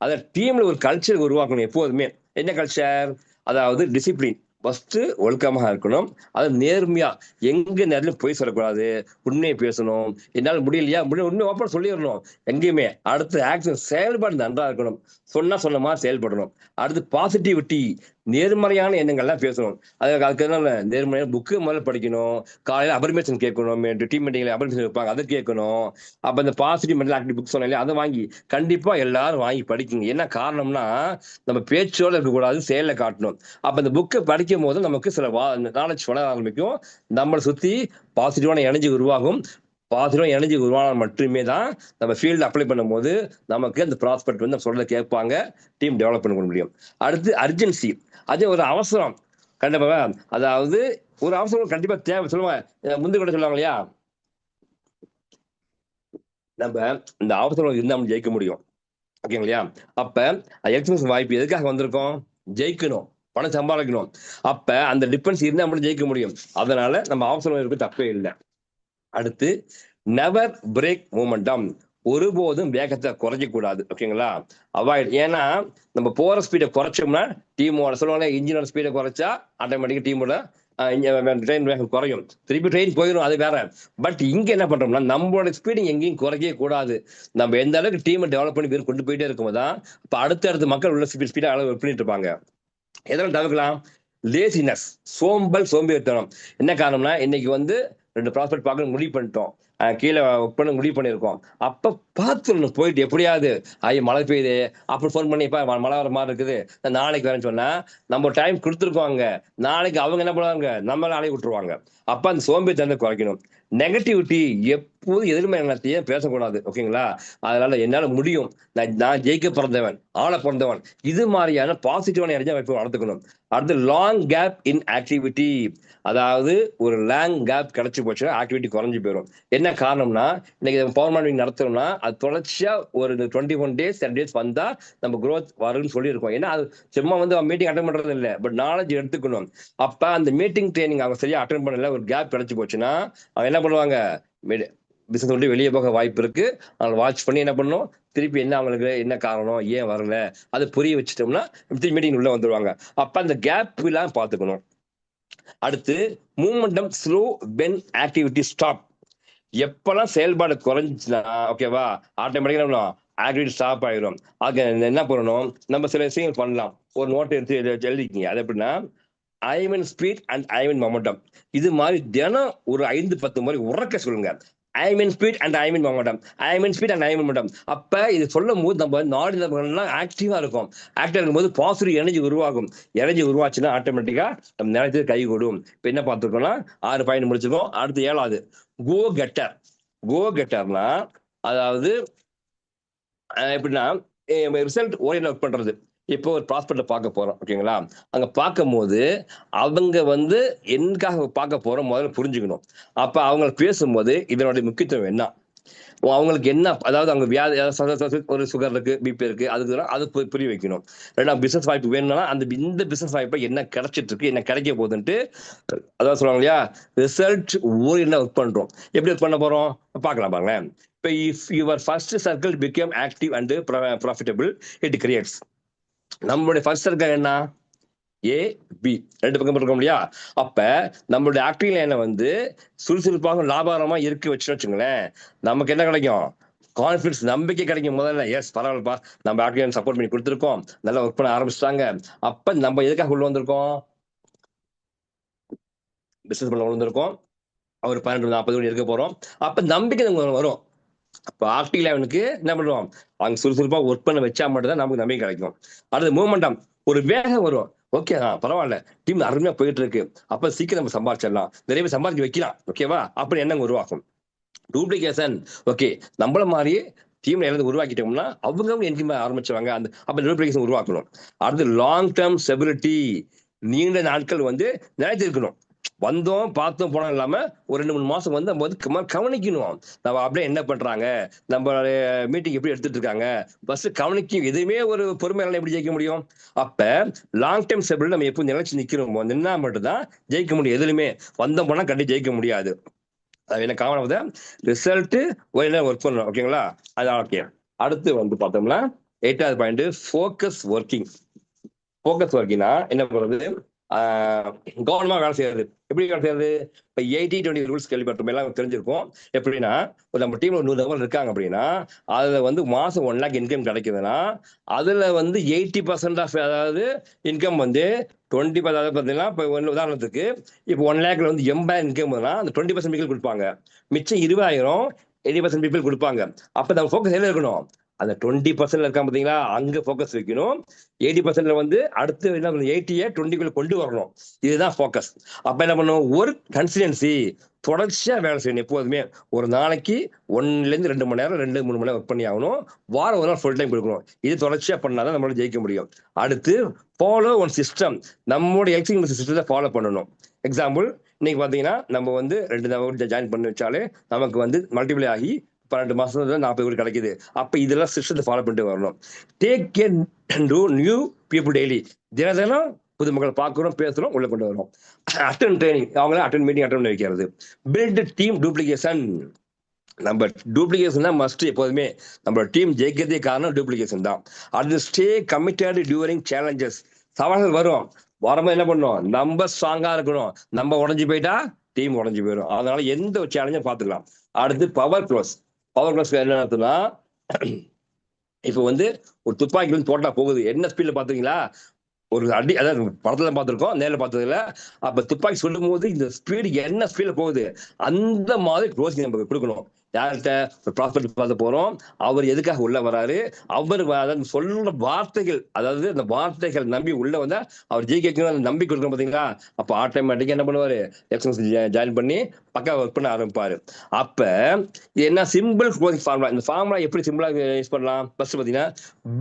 அத டீம்ல ஒரு கல்ச்சர் உருவாக்கணும் எப்போதுமே. என்ன கல்ச்சர்? அதாவது டிசிப்ளின். ஃபர்ஸ்ட் ஒழுக்கமாக இருக்கணும். அது நேர்மையா எங்க நேரத்திலும் பொய் சொல்லக்கூடாது. உண்மையை பேசணும். என்னால முடியலையா உண்மை ஓப்பனா சொல்லிடணும் எங்கேயுமே. அடுத்து ஆக்ஷன் செயல்பாடு நன்றா இருக்கணும். சொன்ன மாதிரி செயல்படணும். அடுத்து பாசிட்டிவிட்டி, நேர்மறையான எண்ணங்கள்லாம் பேசணும். அதுக்கு என்ன நேர்மறையான புக்கு முதல்ல படிக்கணும். காலையில அபர்மேஷன் கேட்கணும். டீம் மீட்டிங்ல அபர்மேஷன் வைப்பாங்க, அதை கேட்கணும். அப்ப இந்த பாசிட்டிவ் மென்டல் ஆக்டிவ் புக் சொன்னாலே அதை வாங்கி கண்டிப்பா எல்லாரும் வாங்கி படிக்குங்க. என்ன காரணம்னா நம்ம பேச்சோட இருக்கக்கூடாது, செயல காட்டணும். அப்ப இந்த புக்கை படிக்கும் போது நமக்கு சில நாலேஜ் வளர ஆரம்பிக்கும். நம்மளை சுத்தி பாசிட்டிவான எனர்ஜி உருவாகும். பாசிட்டிவான எனர்ஜி உருவானால் மட்டுமே தான் நம்ம ஃபீல்டு அப்ளை பண்ணும்போது நமக்கு அந்த ப்ராஸ்பெக்ட் வந்து சொல்றத கேட்பாங்க, டீம் டெவலப் பண்ண முடியும். அடுத்து அர்ஜென்சி. அது ஒரு அவசரம் கண்டிப்பா. அதாவது ஒரு அவசரம் கண்டிப்பா தேவை. சொல்லுவாங்க முந்தி கூட சொல்லுவாங்க இல்லையா, நம்ம இந்த அவசரம் இருந்தா நம்ம ஜெயிக்க முடியும். ஓகேங்களா? அப்ப எக்ஸ்பீரியன்ஸ் வாய்ப்பு எதுக்காக வந்திருக்கோம்? ஜெயிக்கணும், பணம் சம்பாதிக்கணும். அப்ப அந்த டிஃபரன்ஸ் இருந்தா மட்டும் ஜெயிக்க முடியும். அதனால நம்ம அவசரம் இருக்கு, தப்பே இல்லை. அடுத்து நெவர் பிரேக் மூமெண்டம். ஒருபோதும் வேகத்தை குறைக்க கூடாது. ஓகேங்களா? அவாய்ட். ஏன்னா நம்ம போற ஸ்பீடை குறைச்சோம்னா டீமோட சொல்லுவாங்க இன்ஜினோட ஸ்பீடை குறைச்சா ஆட்டோமேட்டிக்கா டீமோட ட்ரெயின் வேகம் குறையும். திருப்பி ட்ரெயின் போயிடும், அது வேற. பட் இங்க என்ன பண்றோம்னா நம்மளோட ஸ்பீடு எங்கேயும் குறைக்கவே கூடாது. நம்ம எந்த அளவுக்கு டீமை டெவலப் பண்ணி கொண்டு போயிட்டே இருக்கும்போதுதான் இப்ப அடுத்த மக்கள் உள்ள ஸ்பீடா அளவு பண்ணிட்டு இருப்பாங்க. எதெல்லாம் தவிர்க்கலாம்? லேசினஸ், சோம்பேறித்தனம். என்ன காரணம்னா இன்னைக்கு வந்து 2 ப்ராஸ்பெக்ட் பார்க்க முடிவு பண்ணிட்டோம், கீழே ஒர்க் பண்ண முடிவு பண்ணியிருக்கோம். அப்ப பார்த்துடணும் போயிட்டு எப்படியாவது மழை பெய்யுது அப்படி ஃபோன் பண்ணி மழை வர மாதிரி இருக்குது நாளைக்கு வரேன்னு சொன்னா நம்ம டைம் கொடுத்துருக்கோங்க. நாளைக்கு அவங்க என்ன பண்ணுவாங்க, நம்ம நாளைக்கு விட்டுருவாங்க. அப்ப அந்த சோம்பேறித்தனத்தை குறைக்கணும். நெகட்டிவிட்டி, எப்போது எதிர்மறை எண்ணத்தையே பேசக்கூடாது. ஓகேங்களா? அதனால என்னால முடியும், நான் ஜெயிக்க பிறந்தவன், ஆள பிறந்தவன், இது மாதிரியான பாசிட்டிவான எனர்ஜி வளர்த்துக்கணும். அடுத்து லாங் கேப் இன் ஆக்டிவிட்டி. அதாவது ஒரு லாங் கேப் கிடைச்சு போச்சுன்னா ஆக்டிவிட்டி குறைஞ்சு போயிடும். என்ன காரணம்னா இன்னைக்கு பவர் மார்னிங் நடத்துறோம்னா அது தொடர்ச்சியா ஒரு 21 days 10 days வந்தா நம்ம growth வரும்னு சொல்லியிருக்கோம். ஏன்னா அது சும்மா வந்து மீட்டிங் அட்டன் பண்றது இல்லை, பட் நாலேஜ் எடுத்துக்கணும். அப்ப அந்த மீட்டிங் ட்ரைனிங் அவங்க சரியா அட்டன் பண்ணல, ஒரு கேப் கிடைச்சு போச்சுன்னா அவங்க என்ன பண்ணுவாங்க, பிசினஸ் விட்டு வெளியே போக வாய்ப்பு இருக்கு. அவங்க வாட்ச் பண்ணி என்ன பண்ணணும், திருப்பி என்ன அவங்களுக்கு என்ன காரணம், ஏன் வரல, அதை புரிய வச்சுட்டோம்னா திருப்பி மீட்டிங் உள்ள வந்துருவாங்க. அப்ப அந்த கேப் எல்லாம் பாத்துக்கணும். அடுத்து momentum slow when activity stop. எப்பெல்லாம் செயல்பாடு குறைஞ்சுன்னா ஓகேவா, ஆட்டோமேட்டிக்கா ஆக்டிவிட்டி ஸ்டாப் ஆயிடும். ஆக என்ன பண்ணணும், நம்ம சில விஷயங்கள் பண்ணலாம். ஒரு நோட்டை எடுத்து எழுதிக்கிங்க. அது எப்படின்னா Ayman speed and Ayman momentum. இது மாதிரி தினம் ஒரு 5-10 முறை உறக்க சொல்லுங்க. Ayman speed and Ayman momentum, Ayman speed and Ayman momentum. அப்ப இது சொல்லும் போது நம்ம நாடு ஆக்டிவா இருக்கும். ஆக்டிவா இருக்கும்போது பாசிட்டிவ் எனர்ஜி உருவாகும். எனர்ஜி உருவாச்சுன்னா ஆட்டோமேட்டிக்கா நம்ம நினைச்சது கை கூடும். இப்ப என்ன பார்த்துருக்கோம்னா 6 பாயிண்ட் முடிச்சிருக்கோம். அடுத்து 7வது கோ கெட்டர். கோ கெட்டர்னா அதாவது எப்படின்னா ரிசல்ட் ஓரியன்ட் ஒர்க் பண்றது. இப்போ ஒரு ப்ராஸ்பெக்ட பார்க்க போறோம். ஓகேங்களா? அங்க பார்க்கும் போது அவங்க வந்து எதுக்காக பார்க்க போறோம் முதல்ல புரிஞ்சுக்கணும். அப்ப அவங்க பேசும்போது இதனுடைய முக்கியத்துவம் என்ன, அவங்களுக்கு என்ன, அதாவது அவங்க வியாதி ஒரு சுகர் இருக்கு, பிபி இருக்கு, அதுக்கு அது புரிய வைக்கணும். ரெண்டாவது பிசினஸ் வாய்ப்பு வேணும்னா இந்த பிசினஸ் வாய்ப்பை என்ன கிடைச்சிட்டு இருக்கு, என்ன கிடைக்க போகுதுன்ட்டு, அதாவது சொல்லுவாங்க இல்லையா, ரிசல்ட் ஓரியன்டா ஒர்க் பண்றோம். எப்படி ஒர்க் பண்ண போறோம் பார்க்கலாம் பாருங்களேன். இப்போ if your first circle become active and profitable it creates. நம்மளுடைய ஃபர்ஸ்ட் சர்க்கிள் என்ன, ஏ பி, 2 பக்கம் இருக்க முடியா. அப்ப நம்மளுடைய ஆக்டிவ் லைனை வந்து சுறுசுறுப்பாக லாபகரமா இருக்கு வச்சுங்களேன், நமக்கு என்ன கிடைக்கும், கான்பிடன்ஸ், நம்பிக்கை கிடைக்கும். முதல்ல எஸ் பரவாயில்லப்பா, நம்ம ஆக்டிவ் சப்போர்ட் பண்ணி கொடுத்துருக்கோம், நல்லா ஒர்க் பண்ண ஆரம்பிச்சிட்டாங்க. அப்ப நம்ம எதுக்காக உள்ள வந்திருக்கோம், பிசினஸ் பண்ண வந்திருக்கோம். ஒரு 12-40 கோடி இருக்க போறோம். அப்ப நம்பிக்கை வரும். அப்ப ஆக்டிவ் லெவனுக்கு என்ன பண்ணுவோம், அவங்க சுறுசுறுப்பா ஒர்க் பண்ண வச்சா மட்டும் தான் நமக்கு நம்பிக்கை கிடைக்கும். அடுத்து மூமெண்டம், ஒரு வேகம் வரும். ஓகே பரவாயில்ல, டீம் அருமையா போயிட்டு இருக்கு, அப்ப சீக்கிரம் நம்ம சம்பாதிச்சிடலாம், நிறைய பேர் சம்பாதிக்க வைக்கலாம். ஓகேவா? அப்படி எண்ணம் உருவாக்கும். டூப்ளிகேஷன், ஓகே நம்மள மாதிரியே டீம்ல எல்லாத்தையும் உருவாக்கிட்டோம்னா அவங்க என்கிட்ட ஆரம்பிச்சுவாங்க. அந்த அப்ப டூப்ளிகேஷன் உருவாக்கணும். அடுத்து லாங் டேர்ம் ஸ்டெபிலிட்டி, நீண்ட நாட்கள் வந்து நிலைத்திருக்கணும். வந்தோம் பார்த்தோம் போனோம் இல்லாம ஒரு 2-3 மாசம் வந்து நம்ம வந்து கவனிக்கணும். நம்ம அப்படியே என்ன பண்றாங்க, நம்ம மீட்டிங் எப்படி எடுத்துட்டு இருக்காங்க, ஃபர்ஸ்ட் கவனிக்க. எதுவுமே ஒரு பொறுமையால எப்படி ஜெயிக்க முடியும்? அப்ப லாங் டைம் ஸ்டெபிள் நம்ம எப்போ நிலைச்சு நிக்கிறோமோ நின்னா மட்டும்தான் ஜெயிக்க முடியும். எதுலையுமே வந்தோம் போனா கண்டிப்பா ஜெயிக்க முடியாது. அது என்ன காமன் ரிசல்ட் ஒர்க் பண்ணணும். ஓகேங்களா? அது ஓகே. அடுத்து வந்து பார்த்தோம்னா 8வது பாயிண்ட் ஃபோக்கஸ் ஒர்க்கிங். ஃபோக்கஸ் ஒர்க்கிங்னா என்ன பண்றது? கவனமா வேலை செய்யறது. எப்படி வேலை செய்யறது? இப்ப 80-20 ரூல்ஸ் கேள்விப்பட்டோம், எல்லாம் தெரிஞ்சிருக்கும். எப்படின்னா நம்ம டீம்ல 100 நபர் இருக்காங்க அப்படின்னா அதுல வந்து மாசம் 1 லேக் இன்கம் கிடைக்குதுன்னா அதுல வந்து 80% ஆஃப் அதாவது இன்கம் வந்து 20 அதாவது பார்த்தீங்கன்னா இப்போ உதாரணத்துக்கு இப்போ 1 லேக்ல வந்து 80,000 இன்கம் அந்த 20% பீப்பிள் கொடுப்பாங்க. மிச்சம் 20,000 80% பீப்பிள் கொடுப்பாங்க. அப்ப நம்ம ஃபோக்கஸ் எதுல இருக்கணும்? அந்த 20% இருக்கா பாத்தீங்களா, அங்க ஃபோக்கஸ் வைக்கணும். 80% வந்து அடுத்து என்ன 80 20 கொண்டு வரணும். இதுதான் ஃபோக்கஸ். அப்ப என்ன பண்ணும்? ஒரு கன்சிஸ்டன்சி, தொடர்ச்சியா வேலை செய்யணும். எப்போதுமே ஒரு நாளைக்கு 1ல இருந்து 2 மணி நேரம் 2-3 மணி நேரம் ஒர்க் பண்ணி ஆகணும். வாரம் ஒரு நாள் ஃபுல் டைம் கொடுக்கணும். இது தொடர்ச்சியா பண்ணாதான் நம்மளால ஜெயிக்க முடியும். அடுத்து ஃபாலோ ஒன் சிஸ்டம். நம்மளோட எக்ஸிக்யூட்டிவ் சிஸ்டத்தை ஃபாலோ பண்ணணும். எக்ஸாம்பிள், இன்னைக்கு பாத்தீங்கன்னா நம்ம வந்து 2 நபர் ஜாயின் பண்ணி வச்சாலே நமக்கு வந்து மல்டிப்ளை ஆகி 12 மாசத்துல 40 கோடி கிடைக்குது. அப்ப இதெல்லாம் சிஸ்டத்தை ஃபாலோ பண்ணிட்டு வரணும். Take care to new people daily. தினம் புது மக்களை பார்க்கிறோம், பேசுறோம், உள்ள கொண்டு வரோம். அட்டன் ட்ரைனிங், அவங்கள அட்டன் மீட்டிங் அட்டன் பண்ணி வைக்கிறது. Build team duplication. நம்ம டூப்ளிகேஷன் தான் மஸ்ட். எப்போதுமே நம்ம டீம் ஜெயிக்கிறதே காரணம் டூப்ளிகேஷன் தான். அது ஸ்டே கமிட்டட் டியூரிங் சேலஞ்சஸ். சவால்கள் வரும், வரும்போது என்ன பண்ணும்? நம்ம ஸ்ட்ராங்கா இருக்கணும். நம்ம உடஞ்சு போயிட்டா டீம் உடஞ்சு போயிடும். அதனால எந்த ஒரு சேலஞ்சும் பார்த்துக்கலாம். அடுத்து பவர் க்ளோஸ். பவர் க்ளோஸ் என்ன அர்த்தம்னா, இப்ப வந்து ஒரு துப்பாக்கி வந்து தோட்டா போகுது, என்ன ஸ்பீட்ல பாத்தீங்களா? ஒரு அடி, அதாவது படத்துல பார்த்திருக்கோம், நேரில் பார்த்ததுல. அப்ப துப்பாக்கி சொல்லும் போது இந்த ஸ்பீடு என்ன ஸ்பீட்ல போகுது, அந்த மாதிரி க்ளோசிங் நமக்கு கொடுக்கணும். யார்கிட்ட? ஒரு ப்ராஸ்பெக்ட் பார்த்து போறோம், அவர் எதுக்காக உள்ள வராரு, அவர் அதாவது சொல்ற வார்த்தைகள், அதாவது அந்த வார்த்தைகள் நம்பி உள்ள வந்தா அவர் ஜெயிக்க நம்பிக்கை கொடுக்கணும் பாத்தீங்களா? அப்ப ஆட்டோமேட்டிக்கா என்ன பண்ணுவாரு? எக்ஸன்ஸ் ஜாயின் பண்ணி பக்கா ஒர்க் பண்ண ஆரம்பிப்பாரு. அப்ப என்ன சிம்பிள் க்ளோசிங் ஃபார்முலா. இந்த ஃபார்முலா எப்படி சிம்பிளா யூஸ் பண்ணலாம்? ஃபர்ஸ்ட் பாத்தீங்கன்னா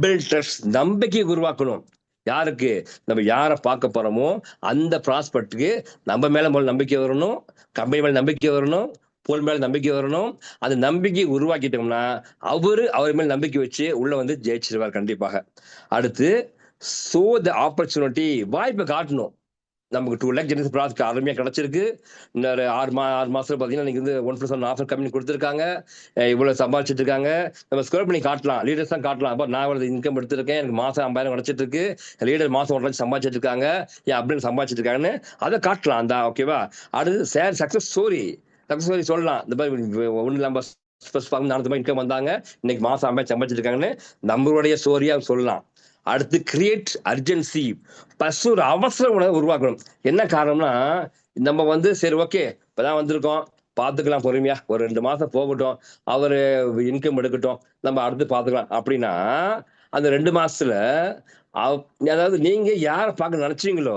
பில்ட் ட்ரஸ்ட். நம்பிக்கை உருவாக்கணும். யாருக்கு? நம்ம யாரை பார்க்க போறோமோ அந்த ப்ராஸ்பெக்டுக்கு நம்ம மேல முதல்ல நம்பிக்கை வரணும், கம்பெனி மேல நம்பிக்கை வரணும், போல் மேல நம்பிக்கை வரணும். அந்த நம்பிக்கையை உருவாக்கிட்டோம்னா அவர் மேல நம்பிக்கை வச்சு உள்ள வந்து ஜெயிச்சிருவார் கண்டிப்பாக. அடுத்து சோ த ஆப்பர்ச்சுனிட்டி. வாய்ப்பை காட்டணும். நமக்கு 2 லேக் ஜெனரேஷன் ப்ராஜெக்ட் அருமையா கிடைச்சிருக்கு. இன்னொரு 6 மாசத்துல பாத்தீங்கன்னா நீங்க வந்து 1+1 ஆஃபர் கம்பெனி கொடுத்துருக்காங்க. இவ்வளவு சம்பாதிச்சிட்டு இருக்காங்க. நம்ம ஸ்கோர் பண்ணி காட்டலாம், லீடர்ஸ் தான் காட்டலாம். அப்ப நான் இவ்வளவு இன்கம் எடுத்திருக்கேன், எனக்கு மாசம் 50,000 கிடைச்சிட்டு இருக்கு, லீடர் மாசம் 1 லட்சம் சம்பாதிச்சிட்டு இருக்காங்க, ஏன் அப்படின்னு சம்பாதிச்சிட்டு இருக்காங்கன்னு அதை காட்டலாம். அந்த ஓகேவா? அடுத்து சேர் சக்சஸ் ஸ்டோரி. சக்சஸ் ஸ்டோரி சொல்லலாம். இந்த மாதிரி ஒண்ணு நம்ம நடந்த இன்கம் வந்தாங்க, இன்னைக்கு மாசம் 50,000 சம்பாதிச்சிட்டு இருக்காங்கன்னு நம்மளுடைய ஸ்டோரியா சொல்லலாம். அடுத்து கிரியேட் அர்ஜென்சி. ஃபர்ஸ்ட் ஒரு அவசர உணர்வை உருவாக்கணும். என்ன காரணம்னா, நம்ம வந்து சரி ஓகே இப்பதான் வந்திருக்கோம், பாத்துக்கலாம் பொறுமையா, ஒரு 2 மாசம் போகட்டும், அவரு இன்கம் எடுக்கட்டும், நம்ம அடுத்து பாத்துக்கலாம் அப்படின்னா அந்த 2 மாசத்துல அதாவது நீங்க யாரை பார்க்க நினைச்சீங்களோ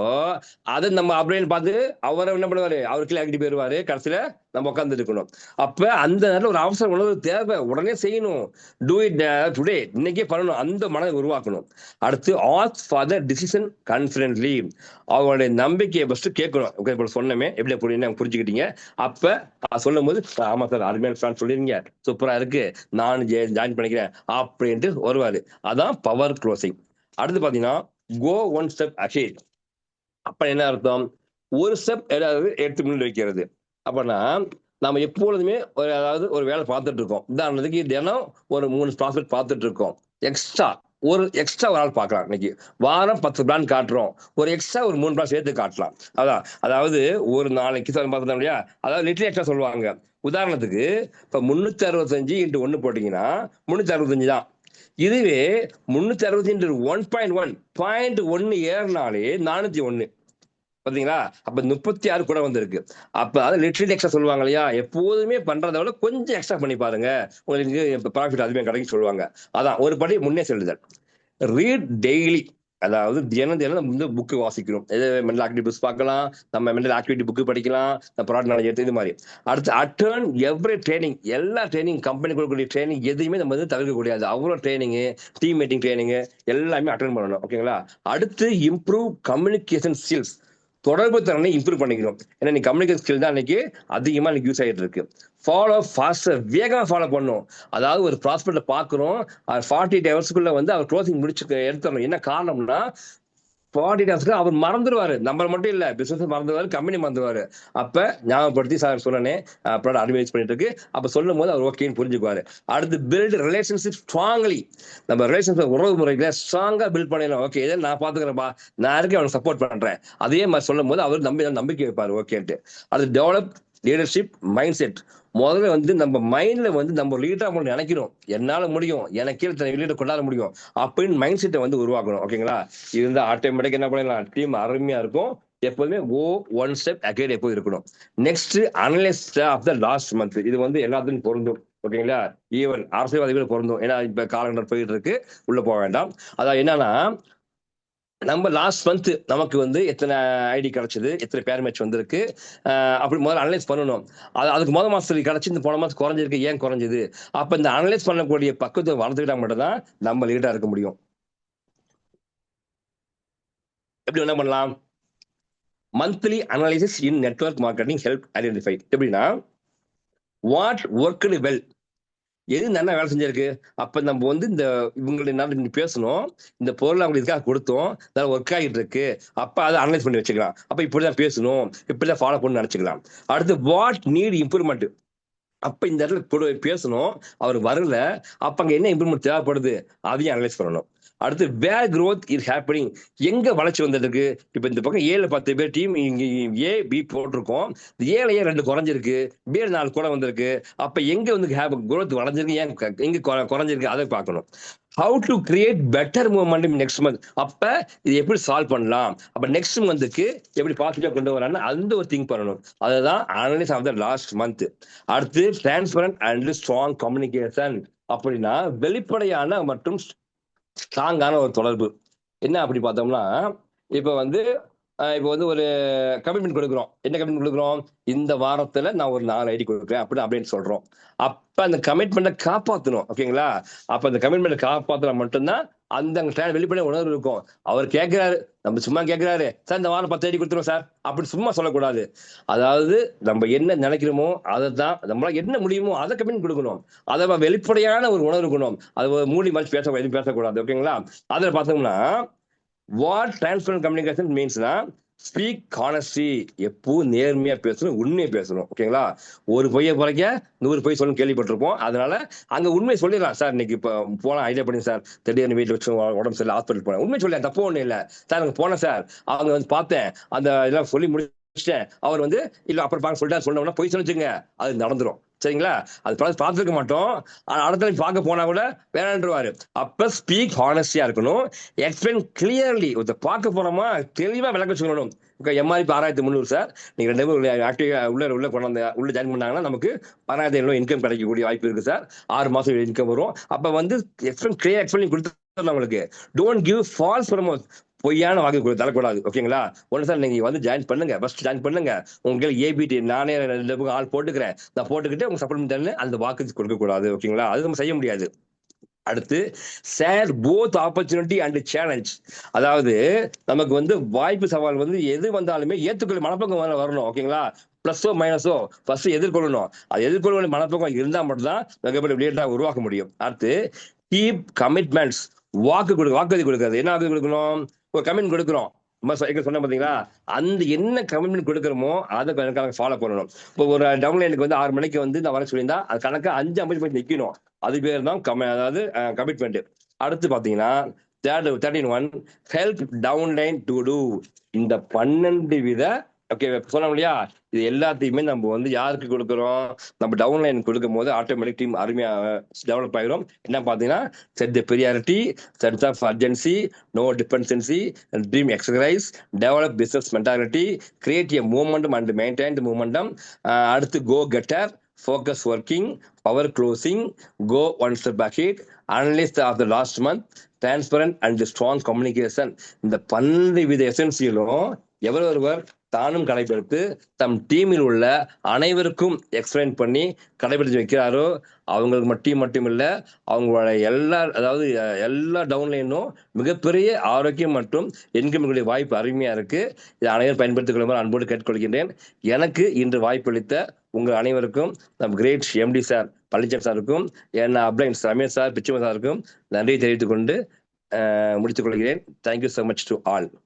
அதை நம்ம அப்படின்னு பார்த்து அவரை என்ன பண்ணுவாரு? அவருக்கு ஆகிட்டு போயிருவாரு. கடைசியில நம்ம உட்கார்ந்து இருக்கணும். அப்ப அந்த நேரத்தில் ஒரு அவசர உணர்வு தேவை, உடனே செய்யணும். டூ இட் டுடே, இன்னைக்கே பண்ணணும். அந்த மனதை உருவாக்கணும். அடுத்து ask for the decision confidently. அவங்களுடைய நம்பிக்கையை ஃபர்ஸ்ட் கேட்கணும். ஓகே, இப்போ சொன்னமே எப்படி புரியுன்னு புரிஞ்சுக்கிட்டீங்க. அப்ப சொல்லும் போது ஆமா சார், அருமையான பிளான் சொல்லிருங்க, சூப்பரா இருக்கு, நான் ஜாயின் பண்ணிக்கிறேன் அப்படின்ட்டு வருவாரு. அதான் பவர் க்ளோசிங். அடுத்து பாத்தீங்கன்னா கோ ஒன் ஸ்டெப் அஹெட். அப்ப என்ன அர்த்தம்? ஒரு ஸ்டெப் ஏதாவது எடுத்து முன்னாடி வைக்கிறது. அப்பனா நம்ம எப்பொழுதுமே அதாவது ஒரு வேலை பார்த்துட்டு இருக்கோம். உதாரணத்துக்கு தினம் ஒரு 3 ப்ராஸ்பெக்ட் பார்த்துட்டு இருக்கோம். எக்ஸ்ட்ரா ஒரு ஆள் பார்க்கலாம். இன்னைக்கு வாரம் 10 பிளான் காட்டுறோம், ஒரு எக்ஸ்ட்ரா ஒரு 3 பிளான் சேர்த்து காட்டலாம். அதாவது ஒரு நாளைக்கு பார்த்தோம் இல்லையா? அதாவது லிட்டர் எக்ஸ்ட்ரா சொல்லுவாங்க. உதாரணத்துக்கு இப்ப 365 × 1 போட்டீங்கன்னா 365 தான். இதுவே 365 1.1 ஏறினாலே 401. பாத்தீங்களா? அப்ப 36 கூட வந்திருக்கு. அப்ப அது லிட்டரலி எக்ஸ்ட்ரா சொல்லுவாங்க இல்லையா? எப்போதுமே பண்றதை விட கொஞ்சம் எக்ஸ்ட்ரா பண்ணி பாருங்க, உங்களுக்கு ப்ராஃபிட் அதிகமாக கிடைக்கும் சொல்லுவாங்க. அதான் ஒரு படி முன்னே செல்லுதல். Read daily. அதாவது தினம் வந்து புக்கு வாசிக்கணும். மென்டல் ஆக்டிவிட்டி புக்ஸ் பார்க்கலாம், நம்ம மென்டல் ஆக்டிவிட்டி புக்கு படிக்கலாம், ப்ராடக்ட் நாலேஜ் எடுத்து இது மாதிரி. அடுத்து அட்டர்ன் எவ்ரி ட்ரைனிங். எல்லா ட்ரைனிங், கம்பெனி கொடுக்கக்கூடிய ட்ரைனிங் எதுவுமே நம்ம வந்து தவிர்க்க கூடாது. அவ்வளோ ட்ரைனிங்கு, டீம் மீட்டிங் ட்ரைனிங்கு எல்லாமே அட்டன் பண்ணணும். ஓகேங்களா? அடுத்து இம்ப்ரூவ் கம்யூனிகேஷன் ஸ்கில்ஸ். தொடர்பு திறனை இம்ப்ரூவ் பண்ணிக்கணும். ஏன்னா நீ கம்யூனிகேஷன் ஸ்கில் தான் இன்னைக்கு அதிகமா எனக்கு யூஸ் ஆகிட்டு இருக்கு. ஃபாலோ ஃபாஸ்டர், வேகமா ஃபாலோ பண்ணும். அதாவது ஒரு ப்ராஸ்பெக்ட பாக்குறோம், 48 ஹவர்ஸ்க்குள்ள வந்து அவர் க்ளோசிங் முடிச்சு எடுத்துடணும். என்ன காரணம்னா 48 ஹவர்ஸ்க்கு அவர் மறந்துடுவாரு. நம்ம மட்டும் இல்ல, பிசினஸ் மறந்துடுவாரு, கம்பெனி மறந்துடுவாரு. அப்ப ஞாபகப்படுத்தி சார் சொன்னனே ப்ராடக்ட் அட்வைஸ் பண்ணிட்டு இருக்கு. அப்ப சொல்லும் போது அவர் ஓகேன்னு புரிஞ்சுக்குவாரு. அடுத்து பில்ட் ரிலேஷன்ஷிப் ஸ்ட்ராங்லி. நம்ம ரிலேஷன்ஷிப் உறவு முறைகளை ஸ்ட்ராங்கா பில்ட் பண்ணிடலாம். ஓகே, இதை நான் பாத்துக்கிறேன்ப்பா, நான் இருக்கேன், அவனுக்கு சப்போர்ட் பண்றேன். அதே மாதிரி சொல்லும் போது அவர் நம்பிக்கை வைப்பாரு ஓகேன்ட்டு. அது டெவலப் லீடர்ஷிப் மைண்ட் செட். முதல்ல வந்து நம்ம மைண்ட்ல வந்து நம்ம லீடரா நினைக்கணும். என்னால முடியும், எனக்கு கீழே லீடர் கொண்டாட முடியும் அப்படின்னு மைண்ட் செட்டை வந்து உருவாக்கணும். ஓகேங்களா? இருந்தா ஆட்டோமேட்டிக் என்ன பண்ணலாம், டீம் அருமையா இருக்கும். எப்போதுமே ஒன் ஸ்டெப் அகேட் எப்போது இருக்கணும். Next analyse of the last month. இது வந்து எல்லாத்துக்கும் பொருந்தும். ஓகேங்களா? ஈவன் அரசியல்வாதிகளும் பொருந்தும். ஏன்னா இப்ப காலண்டர் போயிட்டு இருக்கு, உள்ள போக வேண்டாம். அதான் என்னன்னா, நம்ம லாஸ்ட் மந்த் நமக்கு வந்து எத்தனை ஐடி கிடைச்சது, எத்தனை பேர் மேட்ச் வந்திருக்கு, அப்படி முதல்ல அனலைஸ் பண்ணணும். அதுக்கு முதல் மாசத்துல கிடைச்சி இந்த போன மாசம் குறைஞ்சிருக்கு, ஏன் குறைஞ்சது? அப்ப இந்த அனலைஸ் பண்ணக்கூடிய பக்குவத்தை வளர்த்துக்கிட்டா மட்டும் தான் நம்ம லீடரா இருக்க முடியும். எப்படி என்ன பண்ணலாம்? மந்த்லி அனாலிசிஸ் இன் நெட்வொர்க் மார்க்கெட்டிங் ஹெல்ப் ஐடென்டிஃபை. எப்படின்னா, வாட் ஒர்க் வெல், எது நல்லா வேலை செஞ்சிருக்கு. அப்ப நம்ம வந்து இந்த இவங்களுடைய பேசணும், இந்த பொருள் அவங்க இதுக்காக கொடுத்தோம், அதனால ஒர்க் ஆகிட்டு இருக்கு. அப்ப அதை அனலைஸ் பண்ணி வச்சுக்கலாம். அப்ப இப்படிதான் பேசணும், இப்படிதான் ஃபாலோ பண்ணு நினைச்சுக்கலாம். அடுத்து வாட் நீட் இம்ப்ரூவ்மெண்ட். அப்ப இந்த இடத்துல பேசணும், அவர் வரல, அப்ப அங்க என்ன இம்ப்ரூவ்மெண்ட் தேவைப்படுது, அதையும் அனலைஸ் பண்ணணும். அடுத்து வேர் growth இஸ் ஹேப்பனிங், எங்க வளர்ச்சி வந்திருக்கு. இப்ப இந்த பக்கம் ஏல 10 பேர் டீம், இங்க ஏ பி போட்டிருக்கோம், ஏல 2 குறைஞ்சிருக்கு, பி 4 கூட வந்திருக்கு. அப்ப எங்க வந்து growth வளைஞ்சிருக்கு, ஏன் எங்க குறைஞ்சிருக்கு, அதை பார்க்கணும். How to create better movement next month. அப்ப இது எப்படி சால்வ் பண்ணலாம், அப்ப நெக்ஸ்ட் மந்த்துக்கு எப்படி பாசிட்டிவா கொண்டு வரலாம்னு அந்த ஒரு திங்க் பண்ணணும். அதுதான் analyse of the last month. அடுத்து டிரான்ஸ்பரண்ட் அண்ட் ஸ்ட்ராங் கம்யூனிகேஷன். அப்படின்னா வெளிப்படையான மற்றும் ஸ்ட்ராங்கான ஒரு தொடர்பு. என்ன அப்படி பார்த்தோம்னா, இப்ப வந்து ஒரு கமிட்மெண்ட் கொடுக்குறோம். என்ன கமிட்மெண்ட் கொடுக்குறோம்? இந்த வாரத்துல நான் ஒரு 4 ஐடி கொடுக்குறேன் அப்படின்னு சொல்றோம். அப்ப அந்த கமிட்மெண்ட்டை காப்பாற்றணும். ஓகேங்களா? அப்ப அந்த கமிட்மெண்ட்டை காப்பாத்தினா மட்டும்தான் அந்த வெளிப்படையான உணர்வு இருக்கும். அவர் கேட்கிறாரு, நம்ம சும்மா கேட்கிறாரு, சார் இந்த வாரம் 10 ஐடி கொடுத்துருவோம் சார், அப்படி சும்மா சொல்லக்கூடாது. அதாவது நம்ம என்ன நினைக்கிறோமோ அதை தான், நம்மளால என்ன முடியுமோ அதை கமிட்மெண்ட் கொடுக்கணும். அதை வெளிப்படையான ஒரு உணர்வு இருக்கணும். அது மூடி மாதிரி எதுவும் பேசக்கூடாது. ஓகேங்களா? அதில் பார்த்தோம்னா வாட் டிரான்ஸ்பரண்ட் கம்யூனிகேஷன் மீன்ஸ்னா ஸ்பீக் ஹானஸ்டி. எப்பவும் நேர்மையா பேசணும், உண்மையை பேசணும். ஓகேங்களா? ஒரு பொய்யை குறைக்க 100 பொய் சொல்லணும் கேள்விப்பட்டிருப்போம். அதனால அங்க உண்மை சொல்லிடலாம். சார் இன்னைக்கு இப்ப போனா ஐடியா பண்ணி சார், திடீர்னு வீட்டுல வச்சு உடம்பு சரியில்லை, ஹாஸ்பிட்டல் போனேன், உண்மை சொல்ல தப்பு ஒண்ணு இல்லை சார், அங்க போனேன் சார், அவங்க வந்து பார்த்தேன், அந்த இதெல்லாம் சொல்லி முடிச்சிட்டேன், அவர் வந்து இல்ல அப்புறம் பாக்க சொல்லிட்டாரு, சொன்னோம்னா பொய் சொல்லிச்சுங்க, அது நடந்துரும். சரிங்களா? அது பார்த்துருக்க மாட்டோம், அடுத்த பார்க்க போனா கூட வேணான்றுவாரு. அப்ப ஸ்பீக் ஹானஸ்டியா இருக்கணும், எக்ஸ்பிளைன் கிளியர்லி. பார்க்க போறோமா தெளிவா விளக்க சொல்லணும். எம்ஆர்பி 6300 சார், நீங்க 2 பேரும் ஆக்டிவா உள்ள கொண்டாந்து உள்ள ஜாயின் பண்ணாங்கன்னா நமக்கு 16500 இன்கம் கிடைக்கக்கூடிய வாய்ப்பு இருக்கு சார். 6 மாசம் இன்கம் வரும். அப்ப வந்து எக்ஸ்பிளைன் கொடுத்து நம்மளுக்கு டோன்ட் கிவ் ஃபால்ஸ் ப்ரமோட், பொய்யான வாக்கு தரக்கூடாது. ஓகேங்களா? ஒன்று சார் நீங்க வந்து ஜாயின் பண்ணுங்க, ஃபர்ஸ்ட் ஜாயின் பண்ணுங்க, உங்களுக்கு ஏபிடி நானே 2 ஆள் போட்டுக்கிறேன், நான் போட்டுக்கிட்டு உங்க சப்போர்ட் பண்ணி அந்த வாக்கு கொடுக்க கூடாது. ஓகேங்களா? அது நம்ம செய்ய முடியாது. அடுத்து share both opportunity and challenge. அதாவது நமக்கு வந்து வாய்ப்பு சவால் வந்து எது வந்தாலுமே ஏற்றுக்கொள்ள மனப்பக்கம் வரணும். ஓகேங்களா? பிளஸோ மைனஸோ ஃபர்ஸ்ட் எதிர்கொள்ளணும். அது எதிர்கொள்ள மனப்பக்கம் இருந்தால் மட்டும்தான் மிகப்பெரிய லீடராக உருவாக்க முடியும். அடுத்து கீப் கமிட்மெண்ட்ஸ். வாக்குறுதி கொடுக்கறது. என்ன வாக்குறுதி கொடுக்கணும்? ஒரு கமிட்மெண்ட் கொடுக்குறோம், சொன்ன பாத்தீங்களா, அந்த என்ன கமிட்மெண்ட் கொடுக்குறோமோ அதை கணக்காக ஃபாலோ பண்ணணும். இப்போ ஒரு டவுன்லைனுக்கு வந்து 6 மணிக்கு வந்து நான் வர சொல்லியிருந்தா அது கணக்கா 5:50 போய் நிக்கணும். அது பேர் தான் அதாவது கமிட்மெண்ட். அடுத்து பாத்தீங்கன்னா 13 ஹெல்ப் டவுன்லைன் டு டூ. இந்த 12 வித ஓகே சொன்னோம் இல்லையா, இது எல்லாத்தையுமே நம்ம வந்து யாருக்கு கொடுக்குறோம்? நம்ம டவுன்லைன் கொடுக்கும் போது ஆட்டோமேட்டிக் டீம் அருமையா டெவலப் ஆகிரும். என்ன பாத்தீங்கன்னா, set the priority, set of urgency, no dependency, dream exercise, develop business mentality, create a momentum and maintain momentum. அடுத்து go getter, focus working, power closing, go one step ahead, analyze of the last month, transparent and strong communication. இந்த 12 வித எசென்சியலும் எவரொருவர் தானும் கடைபிடித்து தம் டீமில் உள்ள அனைவருக்கும் எக்ஸ்பிளைன் பண்ணி கடைபிடித்து வைக்கிறாரோ அவங்களுக்கு மட்டுமில்ல அவங்களோட எல்லா டவுன்லைனும் மிகப்பெரிய ஆரோக்கியம் மற்றும் இன்கம்களுடைய வாய்ப்பு அருமையா இருக்கு. இதை அனைவரும் பயன்படுத்திக் கொள்ளுமாறு அன்போடு கேட்டுக்கொள்கின்றேன். எனக்கு இன்று வாய்ப்பளித்த உங்கள் அனைவருக்கும் நம் கிரேட் எம்டி சார் பழனிசாமி சாருக்கும் அப்ளைன்ஸ் ரமேஷ் சார் பிச்சும சாருக்கும் நன்றி தெரிவித்துக் கொண்டு முடித்துக் கொள்கிறேன். Thank you so much to all.